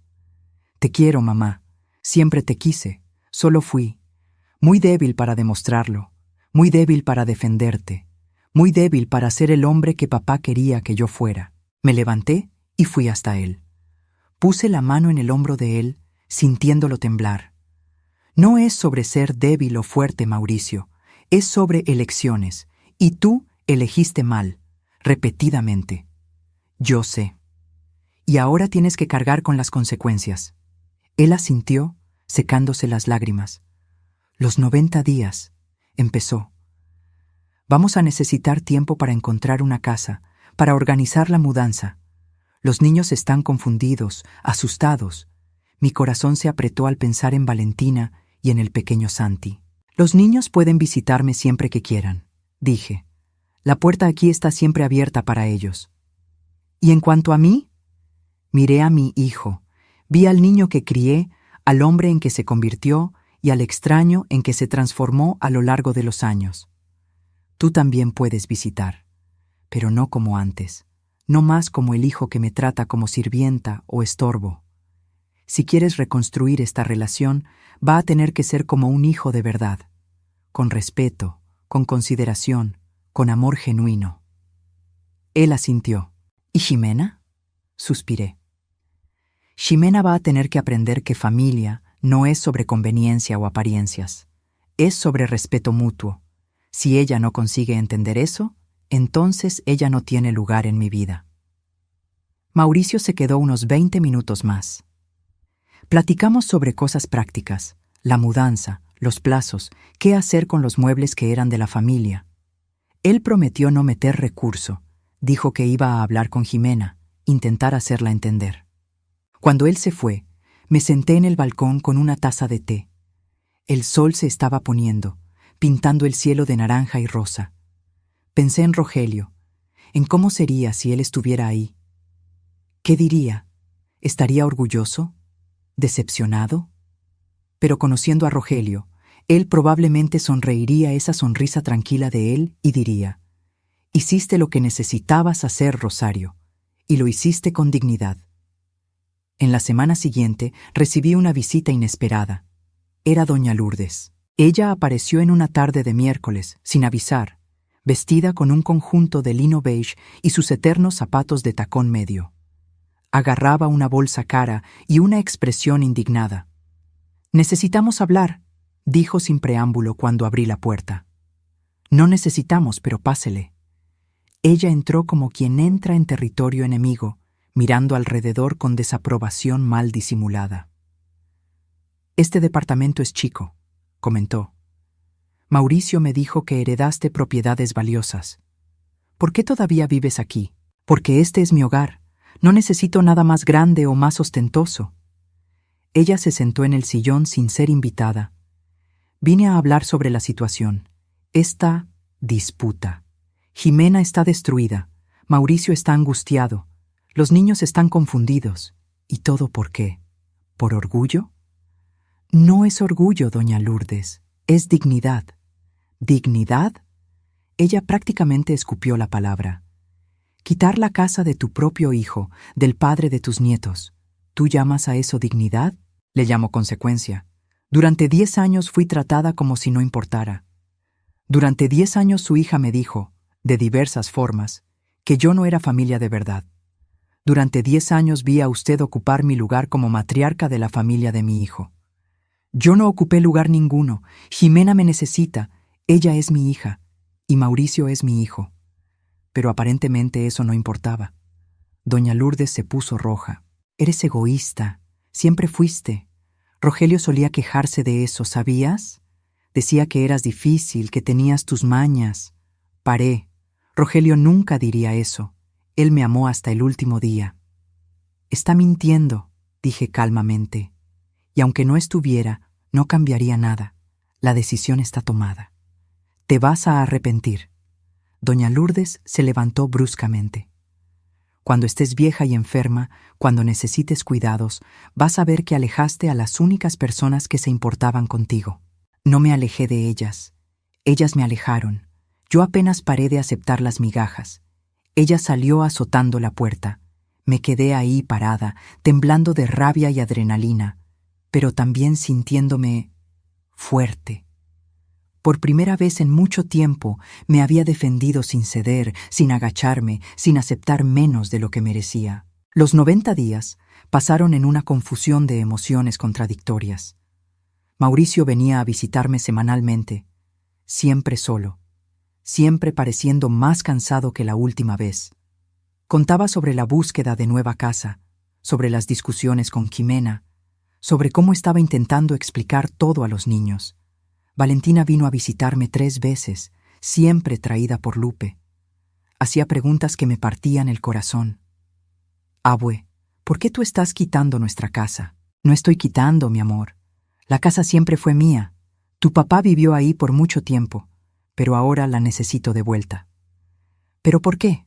Te quiero, mamá. Siempre te quise. Solo fui. Muy débil para demostrarlo. Muy débil para defenderte. Muy débil para ser el hombre que papá quería que yo fuera. Me levanté y fui hasta él. Puse la mano en el hombro de él, sintiéndolo temblar. No es sobre ser débil o fuerte, Mauricio. Es sobre elecciones. Y tú elegiste mal, repetidamente. Yo sé. Y ahora tienes que cargar con las consecuencias. Él asintió, secándose las lágrimas. Los 90 días, empezó. Vamos a necesitar tiempo para encontrar una casa, para organizar la mudanza. Los niños están confundidos, asustados. Mi corazón se apretó al pensar en Valentina y en el pequeño Santi. Los niños pueden visitarme siempre que quieran, dije. La puerta aquí está siempre abierta para ellos. ¿Y en cuanto a mí? Miré a mi hijo. Vi al niño que crié, al hombre en que se convirtió y al extraño en que se transformó a lo largo de los años. Tú también puedes visitar, pero no como antes, no más como el hijo que me trata como sirvienta o estorbo. Si quieres reconstruir esta relación, va a tener que ser como un hijo de verdad, con respeto, con consideración, con amor genuino. Él asintió. ¿Y Ximena? Suspiré. Ximena va a tener que aprender que familia no es sobre conveniencia o apariencias, es sobre respeto mutuo. Si ella no consigue entender eso, entonces ella no tiene lugar en mi vida. Mauricio se quedó unos 20 minutos más. Platicamos sobre cosas prácticas, la mudanza, los plazos, qué hacer con los muebles que eran de la familia. Él prometió no meter recurso, dijo que iba a hablar con Ximena, intentar hacerla entender. Cuando él se fue, me senté en el balcón con una taza de té. El sol se estaba poniendo, pintando el cielo de naranja y rosa. Pensé en Rogelio, en cómo sería si él estuviera ahí. ¿Qué diría? ¿Estaría orgulloso? ¿Decepcionado? Pero conociendo a Rogelio, él probablemente sonreiría esa sonrisa tranquila de él y diría: «Hiciste lo que necesitabas hacer, Rosario, y lo hiciste con dignidad». En la semana siguiente recibí una visita inesperada. Era doña Lourdes. Ella apareció en una tarde de miércoles, sin avisar, vestida con un conjunto de lino beige y sus eternos zapatos de tacón medio. Agarraba una bolsa cara y una expresión indignada. «Necesitamos hablar», dijo sin preámbulo cuando abrí la puerta. «No necesitamos, pero pásele». Ella entró como quien entra en territorio enemigo, mirando alrededor con desaprobación mal disimulada. «Este departamento es chico», comentó. «Mauricio me dijo que heredaste propiedades valiosas. ¿Por qué todavía vives aquí? Porque este es mi hogar. No necesito nada más grande o más ostentoso». Ella se sentó en el sillón sin ser invitada. Vine a hablar sobre la situación. Esta disputa. Ximena está destruida. Mauricio está angustiado. Los niños están confundidos. ¿Y todo por qué? ¿Por orgullo? No es orgullo, doña Lourdes. Es dignidad. ¿Dignidad? Ella prácticamente escupió la palabra. Quitar la casa de tu propio hijo, del padre de tus nietos. ¿Tú llamas a eso dignidad? Le llamo consecuencia. Durante 10 años fui tratada como si no importara. Durante 10 años su hija me dijo, de diversas formas, que yo no era familia de verdad. Durante 10 años vi a usted ocupar mi lugar como matriarca de la familia de mi hijo. Yo no ocupé lugar ninguno. Ximena me necesita. Ella es mi hija. Y Mauricio es mi hijo. Pero aparentemente eso no importaba. Doña Lourdes se puso roja. Eres egoísta. Siempre fuiste. Rogelio solía quejarse de eso, ¿sabías? Decía que eras difícil, que tenías tus mañas. Paré. Rogelio nunca diría eso. Él me amó hasta el último día. Está mintiendo, dije calmamente. Y aunque no estuviera, no cambiaría nada. La decisión está tomada. Te vas a arrepentir. Doña Lourdes se levantó bruscamente. Cuando estés vieja y enferma, cuando necesites cuidados, vas a ver que alejaste a las únicas personas que se importaban contigo. No me alejé de ellas. Ellas me alejaron. Yo apenas paré de aceptar las migajas. Ella salió azotando la puerta. Me quedé ahí parada, temblando de rabia y adrenalina, pero también sintiéndome fuerte. Por primera vez en mucho tiempo me había defendido sin ceder, sin agacharme, sin aceptar menos de lo que merecía. Los 90 días pasaron en una confusión de emociones contradictorias. Mauricio venía a visitarme semanalmente, siempre solo, siempre pareciendo más cansado que la última vez. Contaba sobre la búsqueda de nueva casa, sobre las discusiones con Ximena, sobre cómo estaba intentando explicar todo a los niños. Valentina vino a visitarme 3 veces, siempre traída por Lupe. Hacía preguntas que me partían el corazón. Abue, ¿por qué tú estás quitando nuestra casa? No estoy quitando, mi amor. La casa siempre fue mía. Tu papá vivió ahí por mucho tiempo, pero ahora la necesito de vuelta. ¿Pero por qué?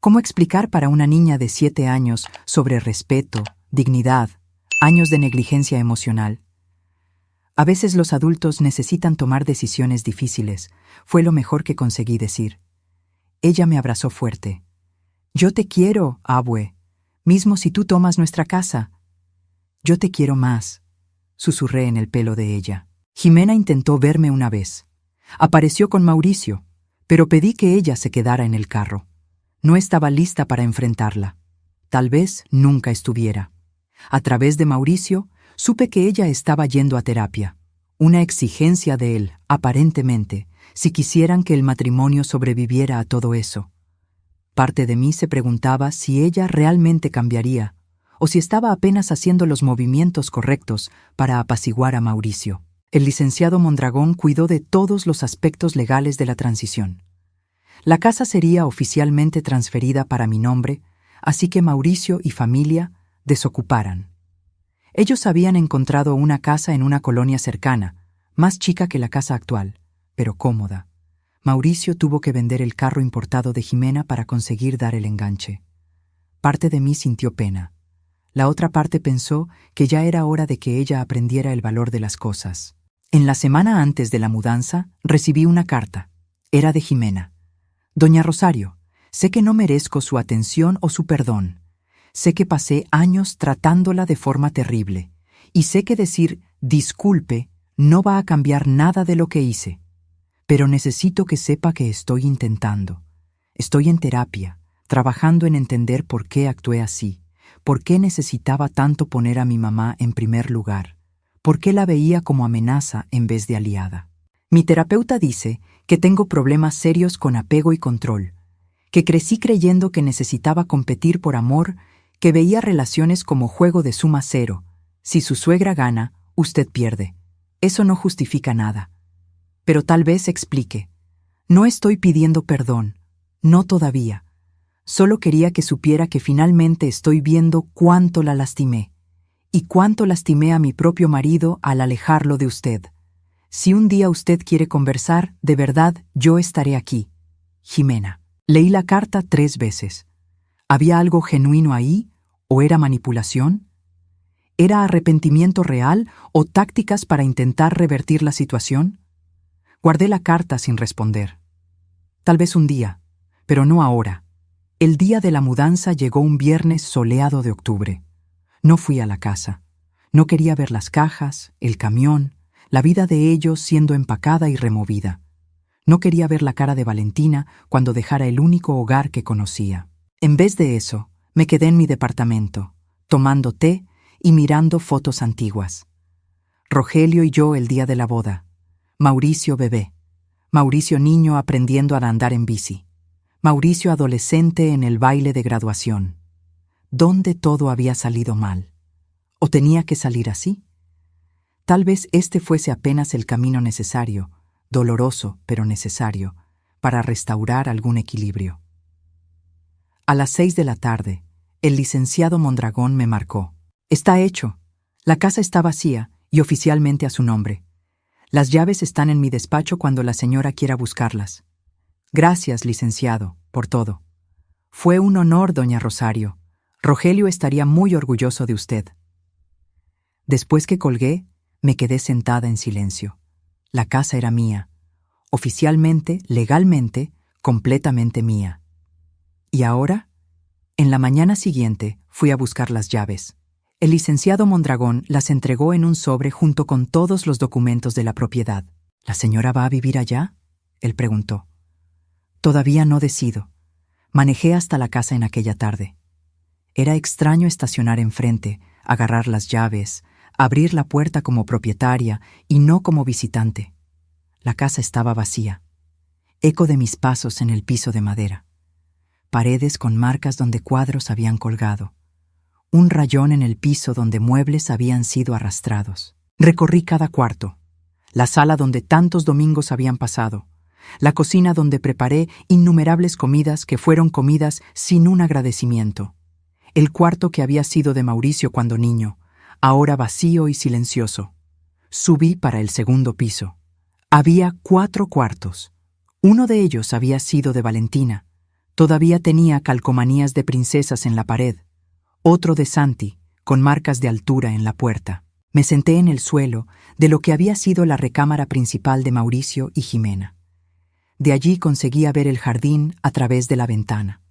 ¿Cómo explicar para una niña de 7 años sobre respeto, dignidad, años de negligencia emocional? A veces los adultos necesitan tomar decisiones difíciles, fue lo mejor que conseguí decir. Ella me abrazó fuerte. Yo te quiero, Abue, mismo si tú tomas nuestra casa. Yo te quiero más, susurré en el pelo de ella. Jimena intentó verme una vez. Apareció con Mauricio, pero pedí que ella se quedara en el carro. No estaba lista para enfrentarla. Tal vez nunca estuviera. A través de Mauricio, supe que ella estaba yendo a terapia. Una exigencia de él, aparentemente, si quisieran que el matrimonio sobreviviera a todo eso. Parte de mí se preguntaba si ella realmente cambiaría, o si estaba apenas haciendo los movimientos correctos para apaciguar a Mauricio. El licenciado Mondragón cuidó de todos los aspectos legales de la transición. La casa sería oficialmente transferida para mi nombre, así que Mauricio y familia desocuparan. Ellos habían encontrado una casa en una colonia cercana, más chica que la casa actual, pero cómoda. Mauricio tuvo que vender el carro importado de Jimena para conseguir dar el enganche. Parte de mí sintió pena. La otra parte pensó que ya era hora de que ella aprendiera el valor de las cosas. En la semana antes de la mudanza, recibí una carta. Era de Jimena. Doña Rosario, sé que no merezco su atención o su perdón. Sé que pasé años tratándola de forma terrible. Y sé que decir disculpe no va a cambiar nada de lo que hice. Pero necesito que sepa que estoy intentando. Estoy en terapia, trabajando en entender por qué actué así. ¿Por qué necesitaba tanto poner a mi mamá en primer lugar? ¿Por qué la veía como amenaza en vez de aliada? Mi terapeuta dice que tengo problemas serios con apego y control, que crecí creyendo que necesitaba competir por amor, que veía relaciones como juego de suma cero. Si su suegra gana, usted pierde. Eso no justifica nada. Pero tal vez explique. No estoy pidiendo perdón, no todavía. Solo quería que supiera que finalmente estoy viendo cuánto la lastimé y cuánto lastimé a mi propio marido al alejarlo de usted. Si un día usted quiere conversar, de verdad, yo estaré aquí. Jimena. Leí la carta 3 veces. ¿Había algo genuino ahí o era manipulación? ¿Era arrepentimiento real o tácticas para intentar revertir la situación? Guardé la carta sin responder. Tal vez un día, pero no ahora. El día de la mudanza llegó un viernes soleado de octubre. No fui a la casa. No quería ver las cajas, el camión, la vida de ellos siendo empacada y removida. No quería ver la cara de Valentina cuando dejara el único hogar que conocía. En vez de eso, me quedé en mi departamento, tomando té y mirando fotos antiguas. Rogelio y yo el día de la boda. Mauricio bebé. Mauricio niño aprendiendo a andar en bici. Mauricio adolescente en el baile de graduación. ¿Dónde todo había salido mal? ¿O tenía que salir así? Tal vez este fuese apenas el camino necesario, doloroso pero necesario, para restaurar algún equilibrio. A las 6 de la tarde, el licenciado Mondragón me marcó. Está hecho. La casa está vacía y oficialmente a su nombre. Las llaves están en mi despacho cuando la señora quiera buscarlas. Gracias, licenciado, por todo. Fue un honor, doña Rosario. Rogelio estaría muy orgulloso de usted. Después que colgué, me quedé sentada en silencio. La casa era mía. Oficialmente, legalmente, completamente mía. ¿Y ahora? En la mañana siguiente, fui a buscar las llaves. El licenciado Mondragón las entregó en un sobre junto con todos los documentos de la propiedad. ¿La señora va a vivir allá?, él preguntó. Todavía no decido. Manejé hasta la casa en aquella tarde. Era extraño estacionar enfrente, agarrar las llaves, abrir la puerta como propietaria y no como visitante. La casa estaba vacía. Eco de mis pasos en el piso de madera. Paredes con marcas donde cuadros habían colgado. Un rayón en el piso donde muebles habían sido arrastrados. Recorrí cada cuarto. La sala donde tantos domingos habían pasado. la cocina donde preparé innumerables comidas que fueron comidas sin un agradecimiento, el cuarto que había sido de Mauricio cuando niño, ahora vacío y silencioso. Subí para el segundo piso. Había 4 cuartos. Uno de ellos había sido de Valentina. Todavía tenía calcomanías de princesas en la pared. Otro de Santi, con marcas de altura en la puerta. Me senté en el suelo de lo que había sido la recámara principal de Mauricio y Jimena. De allí conseguía ver el jardín a través de la ventana.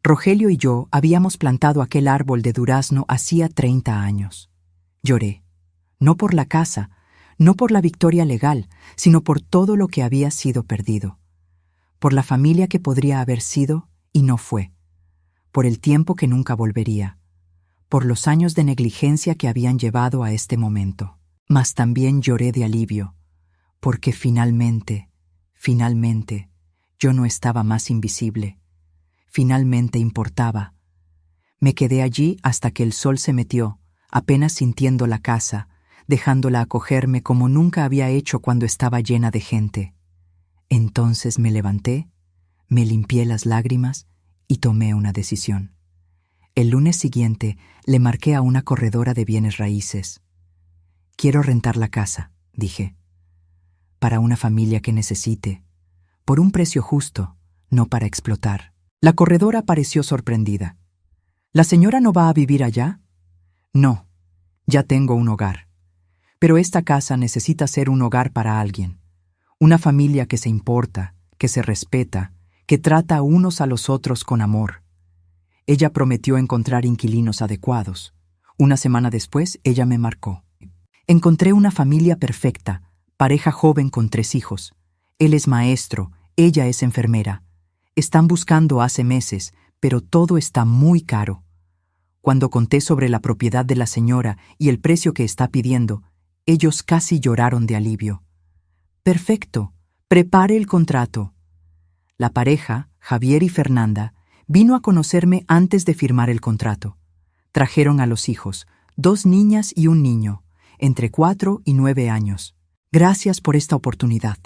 Rogelio y yo habíamos plantado aquel árbol de durazno hacía 30 años. Lloré, no por la casa, no por la victoria legal, sino por todo lo que había sido perdido. Por la familia que podría haber sido y no fue. Por el tiempo que nunca volvería. Por los años de negligencia que habían llevado a este momento. Mas también lloré de alivio, porque finalmente, yo no estaba más invisible. Finalmente importaba. Me quedé allí hasta que el sol se metió, apenas sintiendo la casa, dejándola acogerme como nunca había hecho cuando estaba llena de gente. Entonces me levanté, me limpié las lágrimas y tomé una decisión. El lunes siguiente le marqué a una corredora de bienes raíces. Quiero rentar la casa, dije, para una familia que necesite, por un precio justo, no para explotar. La corredora pareció sorprendida. ¿La señora no va a vivir allá? No, ya tengo un hogar. Pero esta casa necesita ser un hogar para alguien. Una familia que se importa, que se respeta, que trata unos a los otros con amor. Ella prometió encontrar inquilinos adecuados. Una semana después, ella me marcó. Encontré una familia perfecta, pareja joven con 3 hijos. Él es maestro, ella es enfermera. Están buscando hace meses, pero todo está muy caro. Cuando conté sobre la propiedad de la señora y el precio que está pidiendo, ellos casi lloraron de alivio. Perfecto, prepare el contrato. La pareja, Javier y Fernanda, vino a conocerme antes de firmar el contrato. Trajeron a los hijos, 2 niñas y un niño, entre 4 y 9 años. Gracias por esta oportunidad,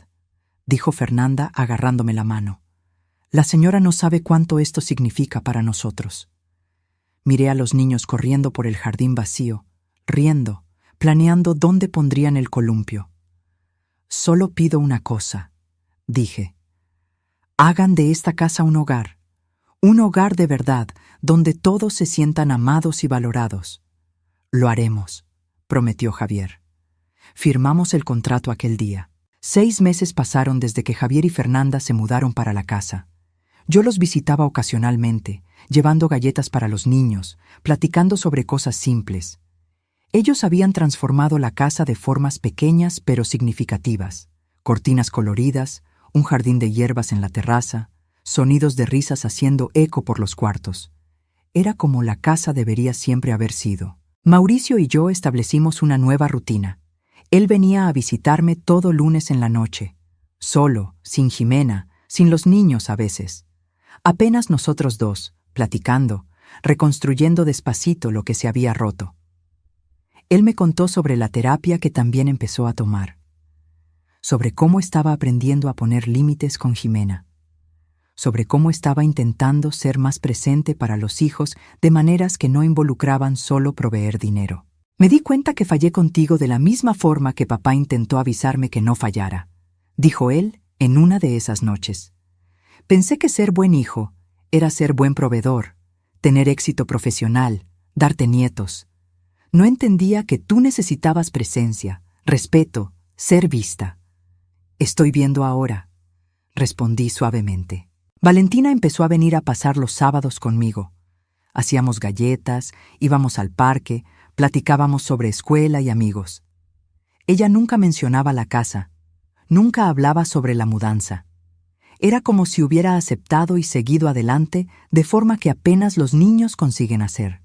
dijo Fernanda agarrándome la mano. La señora no sabe cuánto esto significa para nosotros. Miré a los niños corriendo por el jardín vacío, riendo, planeando dónde pondrían el columpio. Solo pido una cosa, dije. Hagan de esta casa un hogar de verdad, donde todos se sientan amados y valorados. Lo haremos, prometió Javier. Firmamos el contrato aquel día. 6 meses pasaron desde que Javier y Fernanda se mudaron para la casa. Yo los visitaba ocasionalmente, llevando galletas para los niños, platicando sobre cosas simples. Ellos habían transformado la casa de formas pequeñas pero significativas. Cortinas coloridas, un jardín de hierbas en la terraza, sonidos de risas haciendo eco por los cuartos. Era como la casa debería siempre haber sido. Mauricio y yo establecimos una nueva rutina. Él venía a visitarme todo lunes en la noche, solo, sin Jimena, sin los niños a veces. Apenas nosotros 2, platicando, reconstruyendo despacito lo que se había roto. Él me contó sobre la terapia que también empezó a tomar, sobre cómo estaba aprendiendo a poner límites con Jimena, sobre cómo estaba intentando ser más presente para los hijos de maneras que no involucraban solo proveer dinero. Me di cuenta que fallé contigo de la misma forma que papá intentó avisarme que no fallara, dijo él en una de esas noches. Pensé que ser buen hijo era ser buen proveedor, tener éxito profesional, darte nietos. No entendía que tú necesitabas presencia, respeto, ser vista. Estoy viendo ahora, respondí suavemente. Valentina empezó a venir a pasar los sábados conmigo. Hacíamos galletas, íbamos al parque, platicábamos sobre escuela y amigos. Ella nunca mencionaba la casa, nunca hablaba sobre la mudanza. Era como si hubiera aceptado y seguido adelante de forma que apenas los niños consiguen hacer.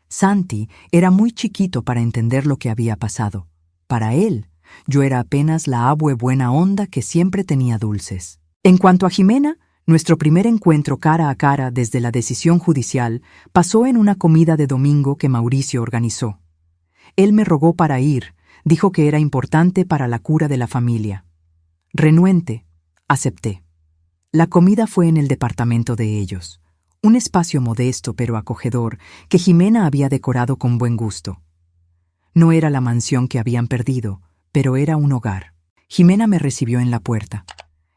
Santi era muy chiquito para entender lo que había pasado. Para él, yo era apenas la abue buena onda que siempre tenía dulces. En cuanto a Jimena, nuestro primer encuentro cara a cara desde la decisión judicial pasó en una comida de domingo que Mauricio organizó. Él me rogó para ir, dijo que era importante para la cura de la familia. Renuente, Acepté. La comida fue en el departamento de ellos, un espacio modesto pero acogedor que Jimena había decorado con buen gusto. No era la mansión que habían perdido, pero era un hogar. Jimena me recibió en la puerta.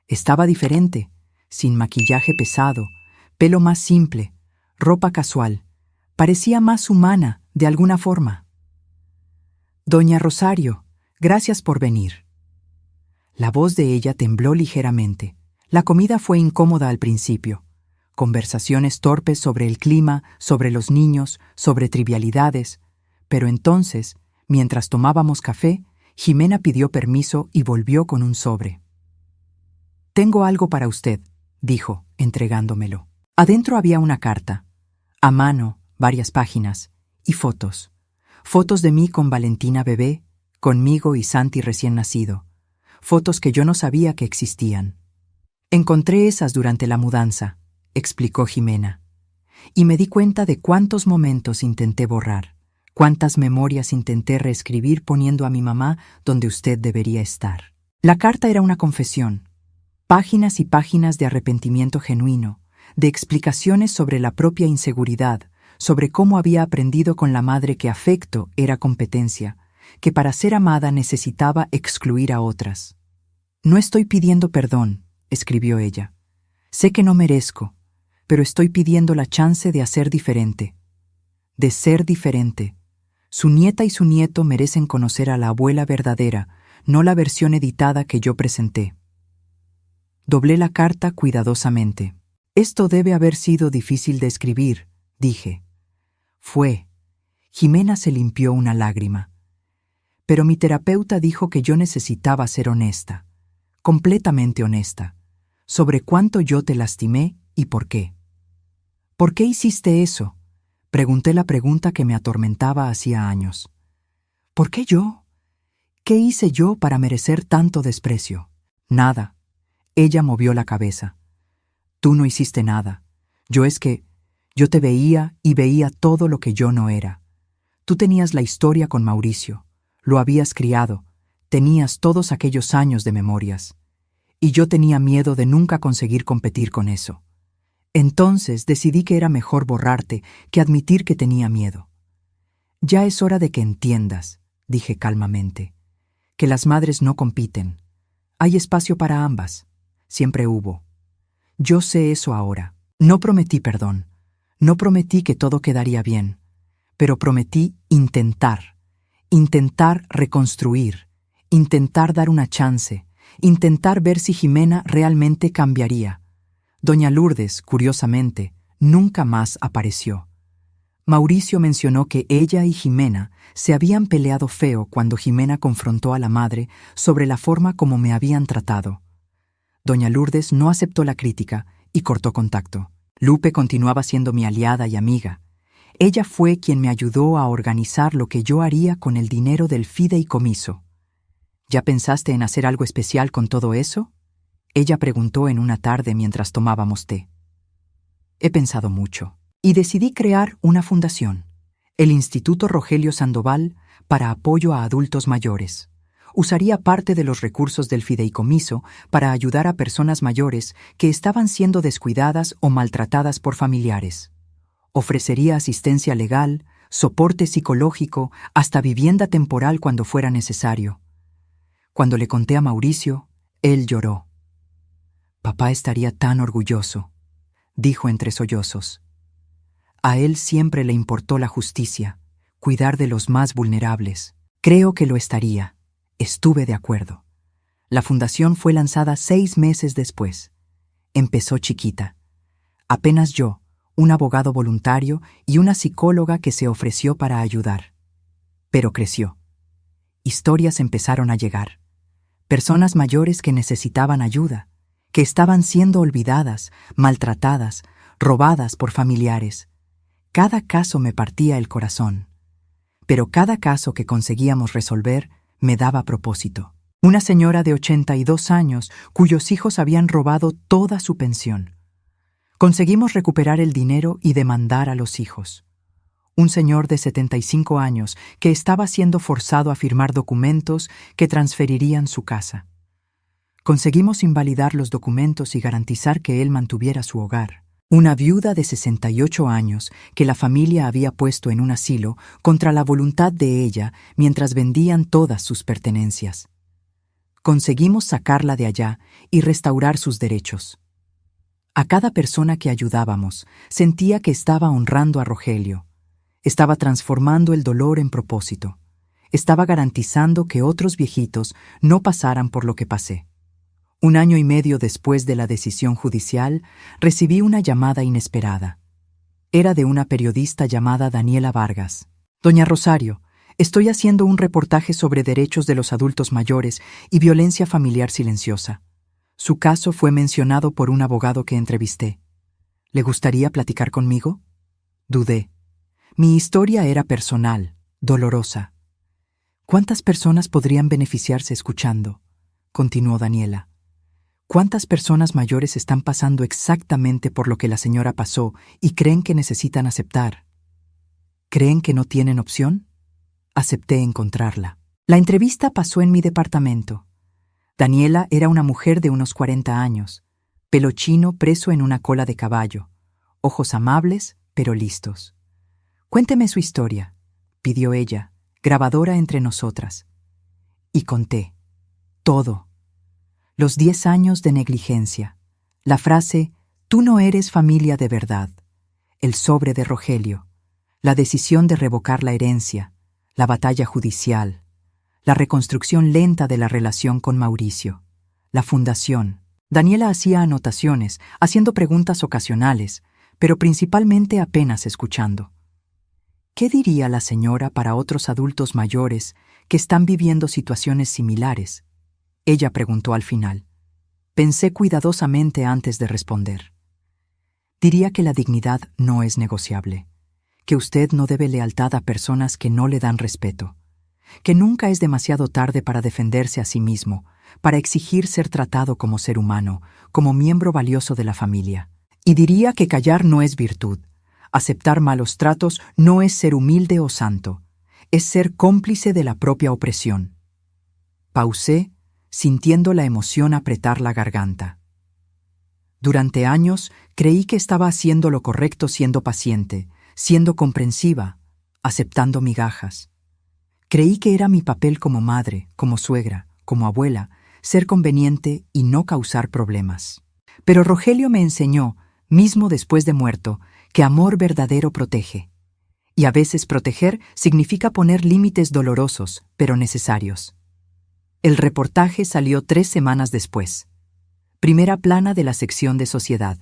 Estaba diferente, sin maquillaje pesado, pelo más simple, ropa casual. Parecía más humana, de alguna forma. «Doña Rosario, gracias por venir». La voz de ella tembló ligeramente. La comida fue incómoda al principio. Conversaciones torpes sobre el clima, sobre los niños, sobre trivialidades. Pero entonces, mientras tomábamos café, Jimena pidió permiso y volvió con un sobre. «Tengo algo para usted», dijo, entregándomelo. Adentro había una carta, a mano, varias páginas, y fotos. Fotos de mí con Valentina bebé, conmigo y Santi recién nacido. Fotos que yo no sabía que existían. «Encontré esas durante la mudanza», explicó Jimena, «y me di cuenta de cuántos momentos intenté borrar, cuántas memorias intenté reescribir poniendo a mi mamá donde usted debería estar». La carta era una confesión, páginas y páginas de arrepentimiento genuino, de explicaciones sobre la propia inseguridad, sobre cómo había aprendido con la madre que afecto era competencia, que para ser amada necesitaba excluir a otras. «No estoy pidiendo perdón», escribió ella. «Sé que no merezco, pero estoy pidiendo la chance de hacer diferente. De ser diferente. Su nieta y su nieto merecen conocer a la abuela verdadera, no la versión editada que yo presenté». Doblé la carta cuidadosamente. «Esto debe haber sido difícil de escribir», dije. Fue. Jimena se limpió una lágrima. Pero mi terapeuta dijo que yo necesitaba ser honesta, completamente honesta, sobre cuánto yo te lastimé y por qué. «¿Por qué hiciste eso?», pregunté la pregunta que me atormentaba hacía años. «¿Por qué yo? ¿Qué hice yo para merecer tanto desprecio?». «Nada». Ella movió la cabeza. «Tú no hiciste nada. Yo te veía y veía todo lo que yo no era. Tú tenías la historia con Mauricio, lo habías criado, tenías todos aquellos años de memorias. Y yo tenía miedo de nunca conseguir competir con eso. Entonces decidí que era mejor borrarte que admitir que tenía miedo. Ya es hora de que entiendas», dije calmamente, «que las madres no compiten. Hay espacio para ambas. Siempre hubo. Yo sé eso ahora. No prometí perdón. No prometí que todo quedaría bien. Pero prometí intentar reconstruir, intentar dar una chance, intentar ver si Jimena realmente cambiaría». Doña Lourdes, curiosamente, nunca más apareció. Mauricio mencionó que ella y Jimena se habían peleado feo cuando Jimena confrontó a la madre sobre la forma como me habían tratado. Doña Lourdes no aceptó la crítica y cortó contacto. Lupe continuaba siendo mi aliada y amiga. Ella fue quien me ayudó a organizar lo que yo haría con el dinero del fideicomiso. «¿Ya pensaste en hacer algo especial con todo eso?», ella preguntó en una tarde mientras tomábamos té. «He pensado mucho y decidí crear una fundación, el Instituto Rogelio Sandoval para apoyo a adultos mayores. Usaría parte de los recursos del fideicomiso para ayudar a personas mayores que estaban siendo descuidadas o maltratadas por familiares. Ofrecería asistencia legal, soporte psicológico, hasta vivienda temporal cuando fuera necesario». Cuando le conté a Mauricio, él lloró. «Papá estaría tan orgulloso», dijo entre sollozos. A él siempre le importó la justicia, cuidar de los más vulnerables. Creo que lo estaría. Estuve de acuerdo. La fundación fue lanzada 6 meses después. Empezó chiquita. Apenas yo, un abogado voluntario y una psicóloga que se ofreció para ayudar. Pero creció. Historias empezaron a llegar. Personas mayores que necesitaban ayuda, que estaban siendo olvidadas, maltratadas, robadas por familiares. Cada caso me partía el corazón. Pero cada caso que conseguíamos resolver me daba propósito. Una señora de 82 años cuyos hijos habían robado toda su pensión. Conseguimos recuperar el dinero y demandar a los hijos. Un señor de 75 años que estaba siendo forzado a firmar documentos que transferirían su casa. Conseguimos invalidar los documentos y garantizar que él mantuviera su hogar. Una viuda de 68 años que la familia había puesto en un asilo contra la voluntad de ella mientras vendían todas sus pertenencias. Conseguimos sacarla de allá y restaurar sus derechos. A cada persona que ayudábamos sentía que estaba honrando a Rogelio. Estaba transformando el dolor en propósito. Estaba garantizando que otros viejitos no pasaran por lo que pasé. 1 año y medio después de la decisión judicial, recibí una llamada inesperada. Era de una periodista llamada Daniela Vargas. Doña Rosario, estoy haciendo un reportaje sobre derechos de los adultos mayores y violencia familiar silenciosa. Su caso fue mencionado por un abogado que entrevisté. ¿Le gustaría platicar conmigo? Dudé. Mi historia era personal, dolorosa. ¿Cuántas personas podrían beneficiarse escuchando? Continuó Daniela. ¿Cuántas personas mayores están pasando exactamente por lo que la señora pasó y creen que necesitan aceptar? ¿Creen que no tienen opción? Acepté encontrarla. La entrevista pasó en mi departamento. Daniela era una mujer de unos 40 años, pelo chino preso en una cola de caballo, ojos amables pero listos. Cuénteme su historia, pidió ella, grabadora entre nosotras. Y conté. Todo. Los 10 años de negligencia, la frase «Tú no eres familia de verdad», el sobre de Rogelio, la decisión de revocar la herencia, la batalla judicial, la reconstrucción lenta de la relación con Mauricio, la fundación. Daniela hacía anotaciones, haciendo preguntas ocasionales, pero principalmente apenas escuchando. ¿Qué diría la señora para otros adultos mayores que están viviendo situaciones similares? Ella preguntó al final. Pensé cuidadosamente antes de responder. Diría que la dignidad no es negociable, que usted no debe lealtad a personas que no le dan respeto, que nunca es demasiado tarde para defenderse a sí mismo, para exigir ser tratado como ser humano, como miembro valioso de la familia. Y diría que callar no es virtud, aceptar malos tratos no es ser humilde o santo, es ser cómplice de la propia opresión. Pausé, sintiendo la emoción apretar la garganta. Durante años creí que estaba haciendo lo correcto siendo paciente, siendo comprensiva, aceptando migajas. Creí que era mi papel como madre, como suegra, como abuela, ser conveniente y no causar problemas. Pero Rogelio me enseñó, mismo después de muerto, que amor verdadero protege. Y a veces proteger significa poner límites dolorosos, pero necesarios. El reportaje salió 3 semanas después. Primera plana de la sección de Sociedad.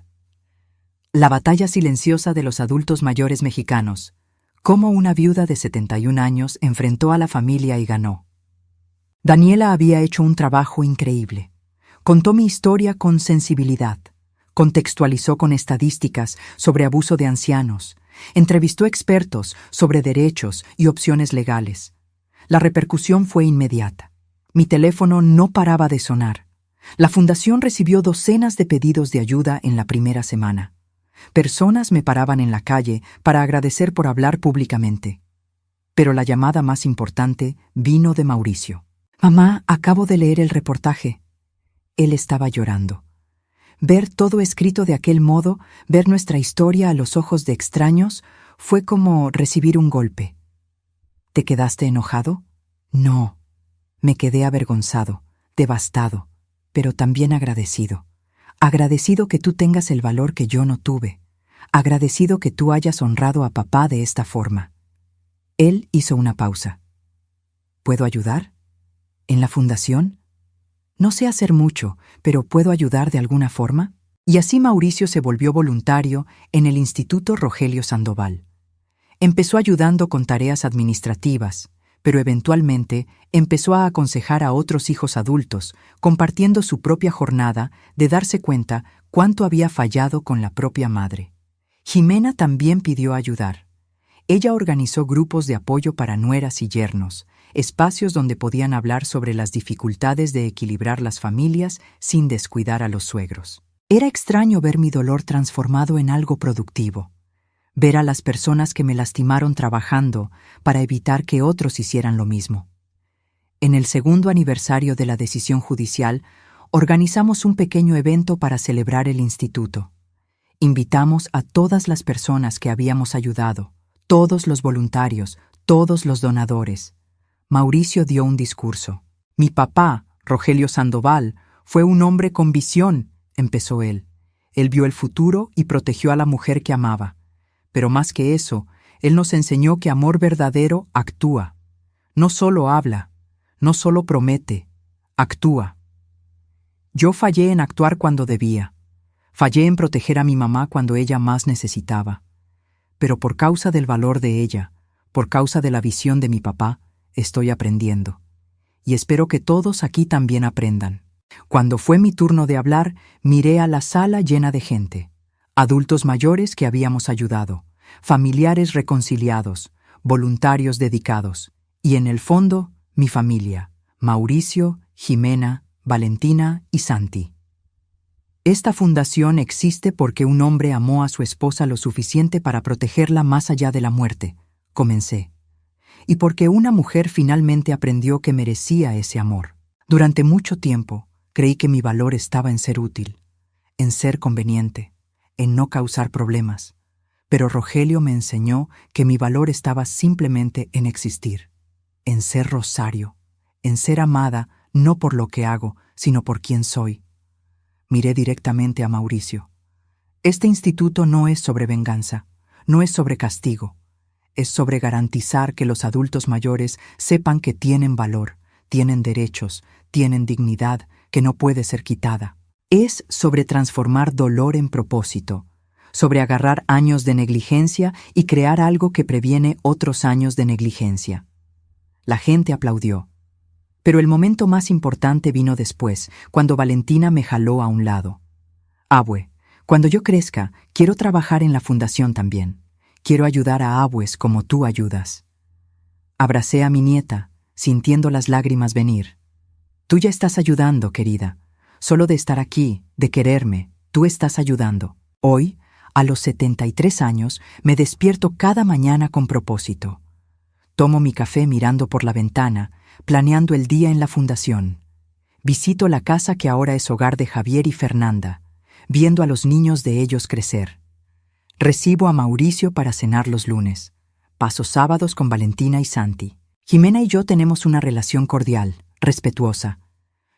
La batalla silenciosa de los adultos mayores mexicanos. Cómo una viuda de 71 años enfrentó a la familia y ganó. Daniela había hecho un trabajo increíble. Contó mi historia con sensibilidad. Contextualizó con estadísticas sobre abuso de ancianos. Entrevistó expertos sobre derechos y opciones legales. La repercusión fue inmediata. Mi teléfono no paraba de sonar. La fundación recibió docenas de pedidos de ayuda en la primera semana. Personas me paraban en la calle para agradecer por hablar públicamente. Pero la llamada más importante vino de Mauricio. «Mamá, acabo de leer el reportaje». Él estaba llorando. Ver todo escrito de aquel modo, ver nuestra historia a los ojos de extraños, fue como recibir un golpe. ¿Te quedaste enojado? No. Me quedé avergonzado, devastado, pero también agradecido. Agradecido que tú tengas el valor que yo no tuve. Agradecido que tú hayas honrado a papá de esta forma. Él hizo una pausa. ¿Puedo ayudar? ¿En la fundación? No sé hacer mucho, pero ¿puedo ayudar de alguna forma? Y así Mauricio se volvió voluntario en el Instituto Rogelio Sandoval. Empezó ayudando con tareas administrativas, pero eventualmente empezó a aconsejar a otros hijos adultos, compartiendo su propia jornada de darse cuenta cuánto había fallado con la propia madre. Jimena también pidió ayudar. Ella organizó grupos de apoyo para nueras y yernos, espacios donde podían hablar sobre las dificultades de equilibrar las familias sin descuidar a los suegros. Era extraño ver mi dolor transformado en algo productivo. Ver a las personas que me lastimaron trabajando para evitar que otros hicieran lo mismo. En el 2º aniversario de la decisión judicial, organizamos un pequeño evento para celebrar el instituto. Invitamos a todas las personas que habíamos ayudado, todos los voluntarios, todos los donadores. Mauricio dio un discurso. Mi papá, Rogelio Sandoval, fue un hombre con visión, empezó él. Él vio el futuro y protegió a la mujer que amaba. Pero más que eso, él nos enseñó que amor verdadero actúa. No solo habla, no solo promete, actúa. Yo fallé en actuar cuando debía. Fallé en proteger a mi mamá cuando ella más necesitaba. Pero por causa del valor de ella, por causa de la visión de mi papá, estoy aprendiendo. Y espero que todos aquí también aprendan. Cuando fue mi turno de hablar, miré a la sala llena de gente. Adultos mayores que habíamos ayudado, familiares reconciliados, voluntarios dedicados. Y en el fondo, mi familia, Mauricio, Jimena, Valentina y Santi. Esta fundación existe porque un hombre amó a su esposa lo suficiente para protegerla más allá de la muerte, comencé. Y porque una mujer finalmente aprendió que merecía ese amor. Durante mucho tiempo, creí que mi valor estaba en ser útil, en ser conveniente, en no causar problemas. Pero Rogelio me enseñó que mi valor estaba simplemente en existir, en ser Rosario, en ser amada no por lo que hago, sino por quién soy. Miré directamente a Mauricio. Este instituto no es sobre venganza, no es sobre castigo. Es sobre garantizar que los adultos mayores sepan que tienen valor, tienen derechos, tienen dignidad que no puede ser quitada. Es sobre transformar dolor en propósito, sobre agarrar años de negligencia y crear algo que previene otros años de negligencia. La gente aplaudió. Pero el momento más importante vino después, cuando Valentina me jaló a un lado. Abue, cuando yo crezca, quiero trabajar en la fundación también. Quiero ayudar a abues como tú ayudas. Abracé a mi nieta, sintiendo las lágrimas venir. Tú ya estás ayudando, querida. Solo de estar aquí, de quererme, tú estás ayudando. Hoy, a los 73 años, me despierto cada mañana con propósito. Tomo mi café mirando por la ventana, planeando el día en la fundación. Visito la casa que ahora es hogar de Javier y Fernanda, viendo a los niños de ellos crecer. Recibo a Mauricio para cenar los lunes. Paso sábados con Valentina y Santi. Jimena y yo tenemos una relación cordial, respetuosa.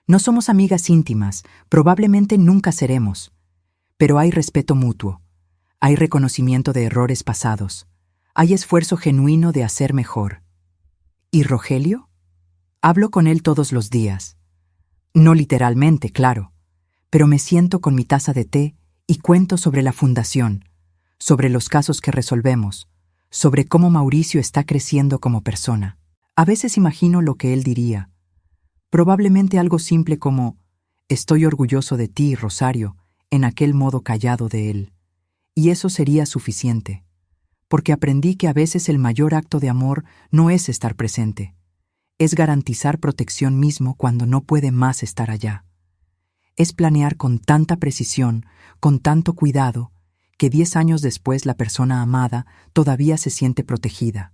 No somos amigas íntimas, probablemente nunca seremos. Pero hay respeto mutuo. Hay reconocimiento de errores pasados. Hay esfuerzo genuino de hacer mejor. ¿Y Rogelio? Hablo con él todos los días. No literalmente, claro, pero me siento con mi taza de té y cuento sobre la fundación, sobre los casos que resolvemos, sobre cómo Mauricio está creciendo como persona. A veces imagino lo que él diría. Probablemente algo simple como, estoy orgulloso de ti, Rosario, en aquel modo callado de él. Y eso sería suficiente, porque aprendí que a veces el mayor acto de amor no es estar presente, es garantizar protección mismo cuando no puede más estar allá. Es planear con tanta precisión, con tanto cuidado, que 10 años después la persona amada todavía se siente protegida.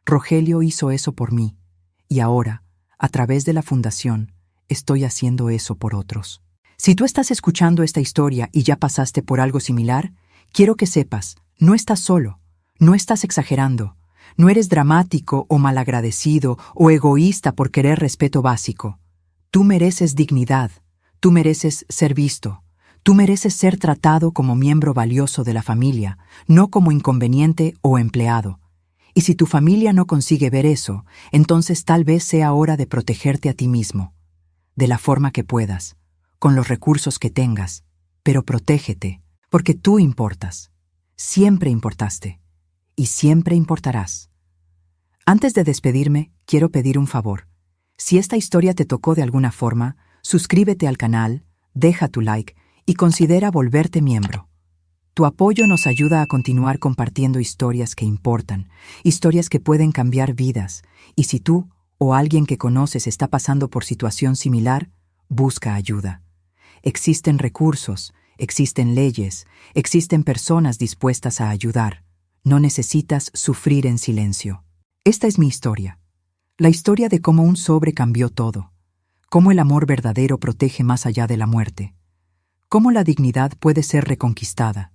Rogelio hizo eso por mí, y ahora, a través de la fundación, estoy haciendo eso por otros. Si tú estás escuchando esta historia y ya pasaste por algo similar, quiero que sepas, no estás solo, no estás exagerando, no eres dramático o malagradecido o egoísta por querer respeto básico. Tú mereces dignidad, tú mereces ser visto, tú mereces ser tratado como miembro valioso de la familia, no como inconveniente o empleado. Y si tu familia no consigue ver eso, entonces tal vez sea hora de protegerte a ti mismo, de la forma que puedas, con los recursos que tengas, pero protégete, porque tú importas, siempre importaste, y siempre importarás. Antes de despedirme, quiero pedir un favor. Si esta historia te tocó de alguna forma, suscríbete al canal, deja tu like y considera volverte miembro. Tu apoyo nos ayuda a continuar compartiendo historias que importan, historias que pueden cambiar vidas, y si tú o alguien que conoces está pasando por situación similar, busca ayuda. Existen recursos, existen leyes, existen personas dispuestas a ayudar. No necesitas sufrir en silencio. Esta es mi historia, la historia de cómo un sobre cambió todo, cómo el amor verdadero protege más allá de la muerte, cómo la dignidad puede ser reconquistada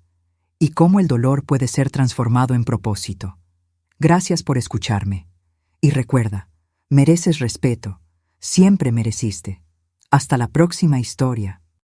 y cómo el dolor puede ser transformado en propósito. Gracias por escucharme. Y recuerda, mereces respeto, siempre mereciste. Hasta la próxima historia.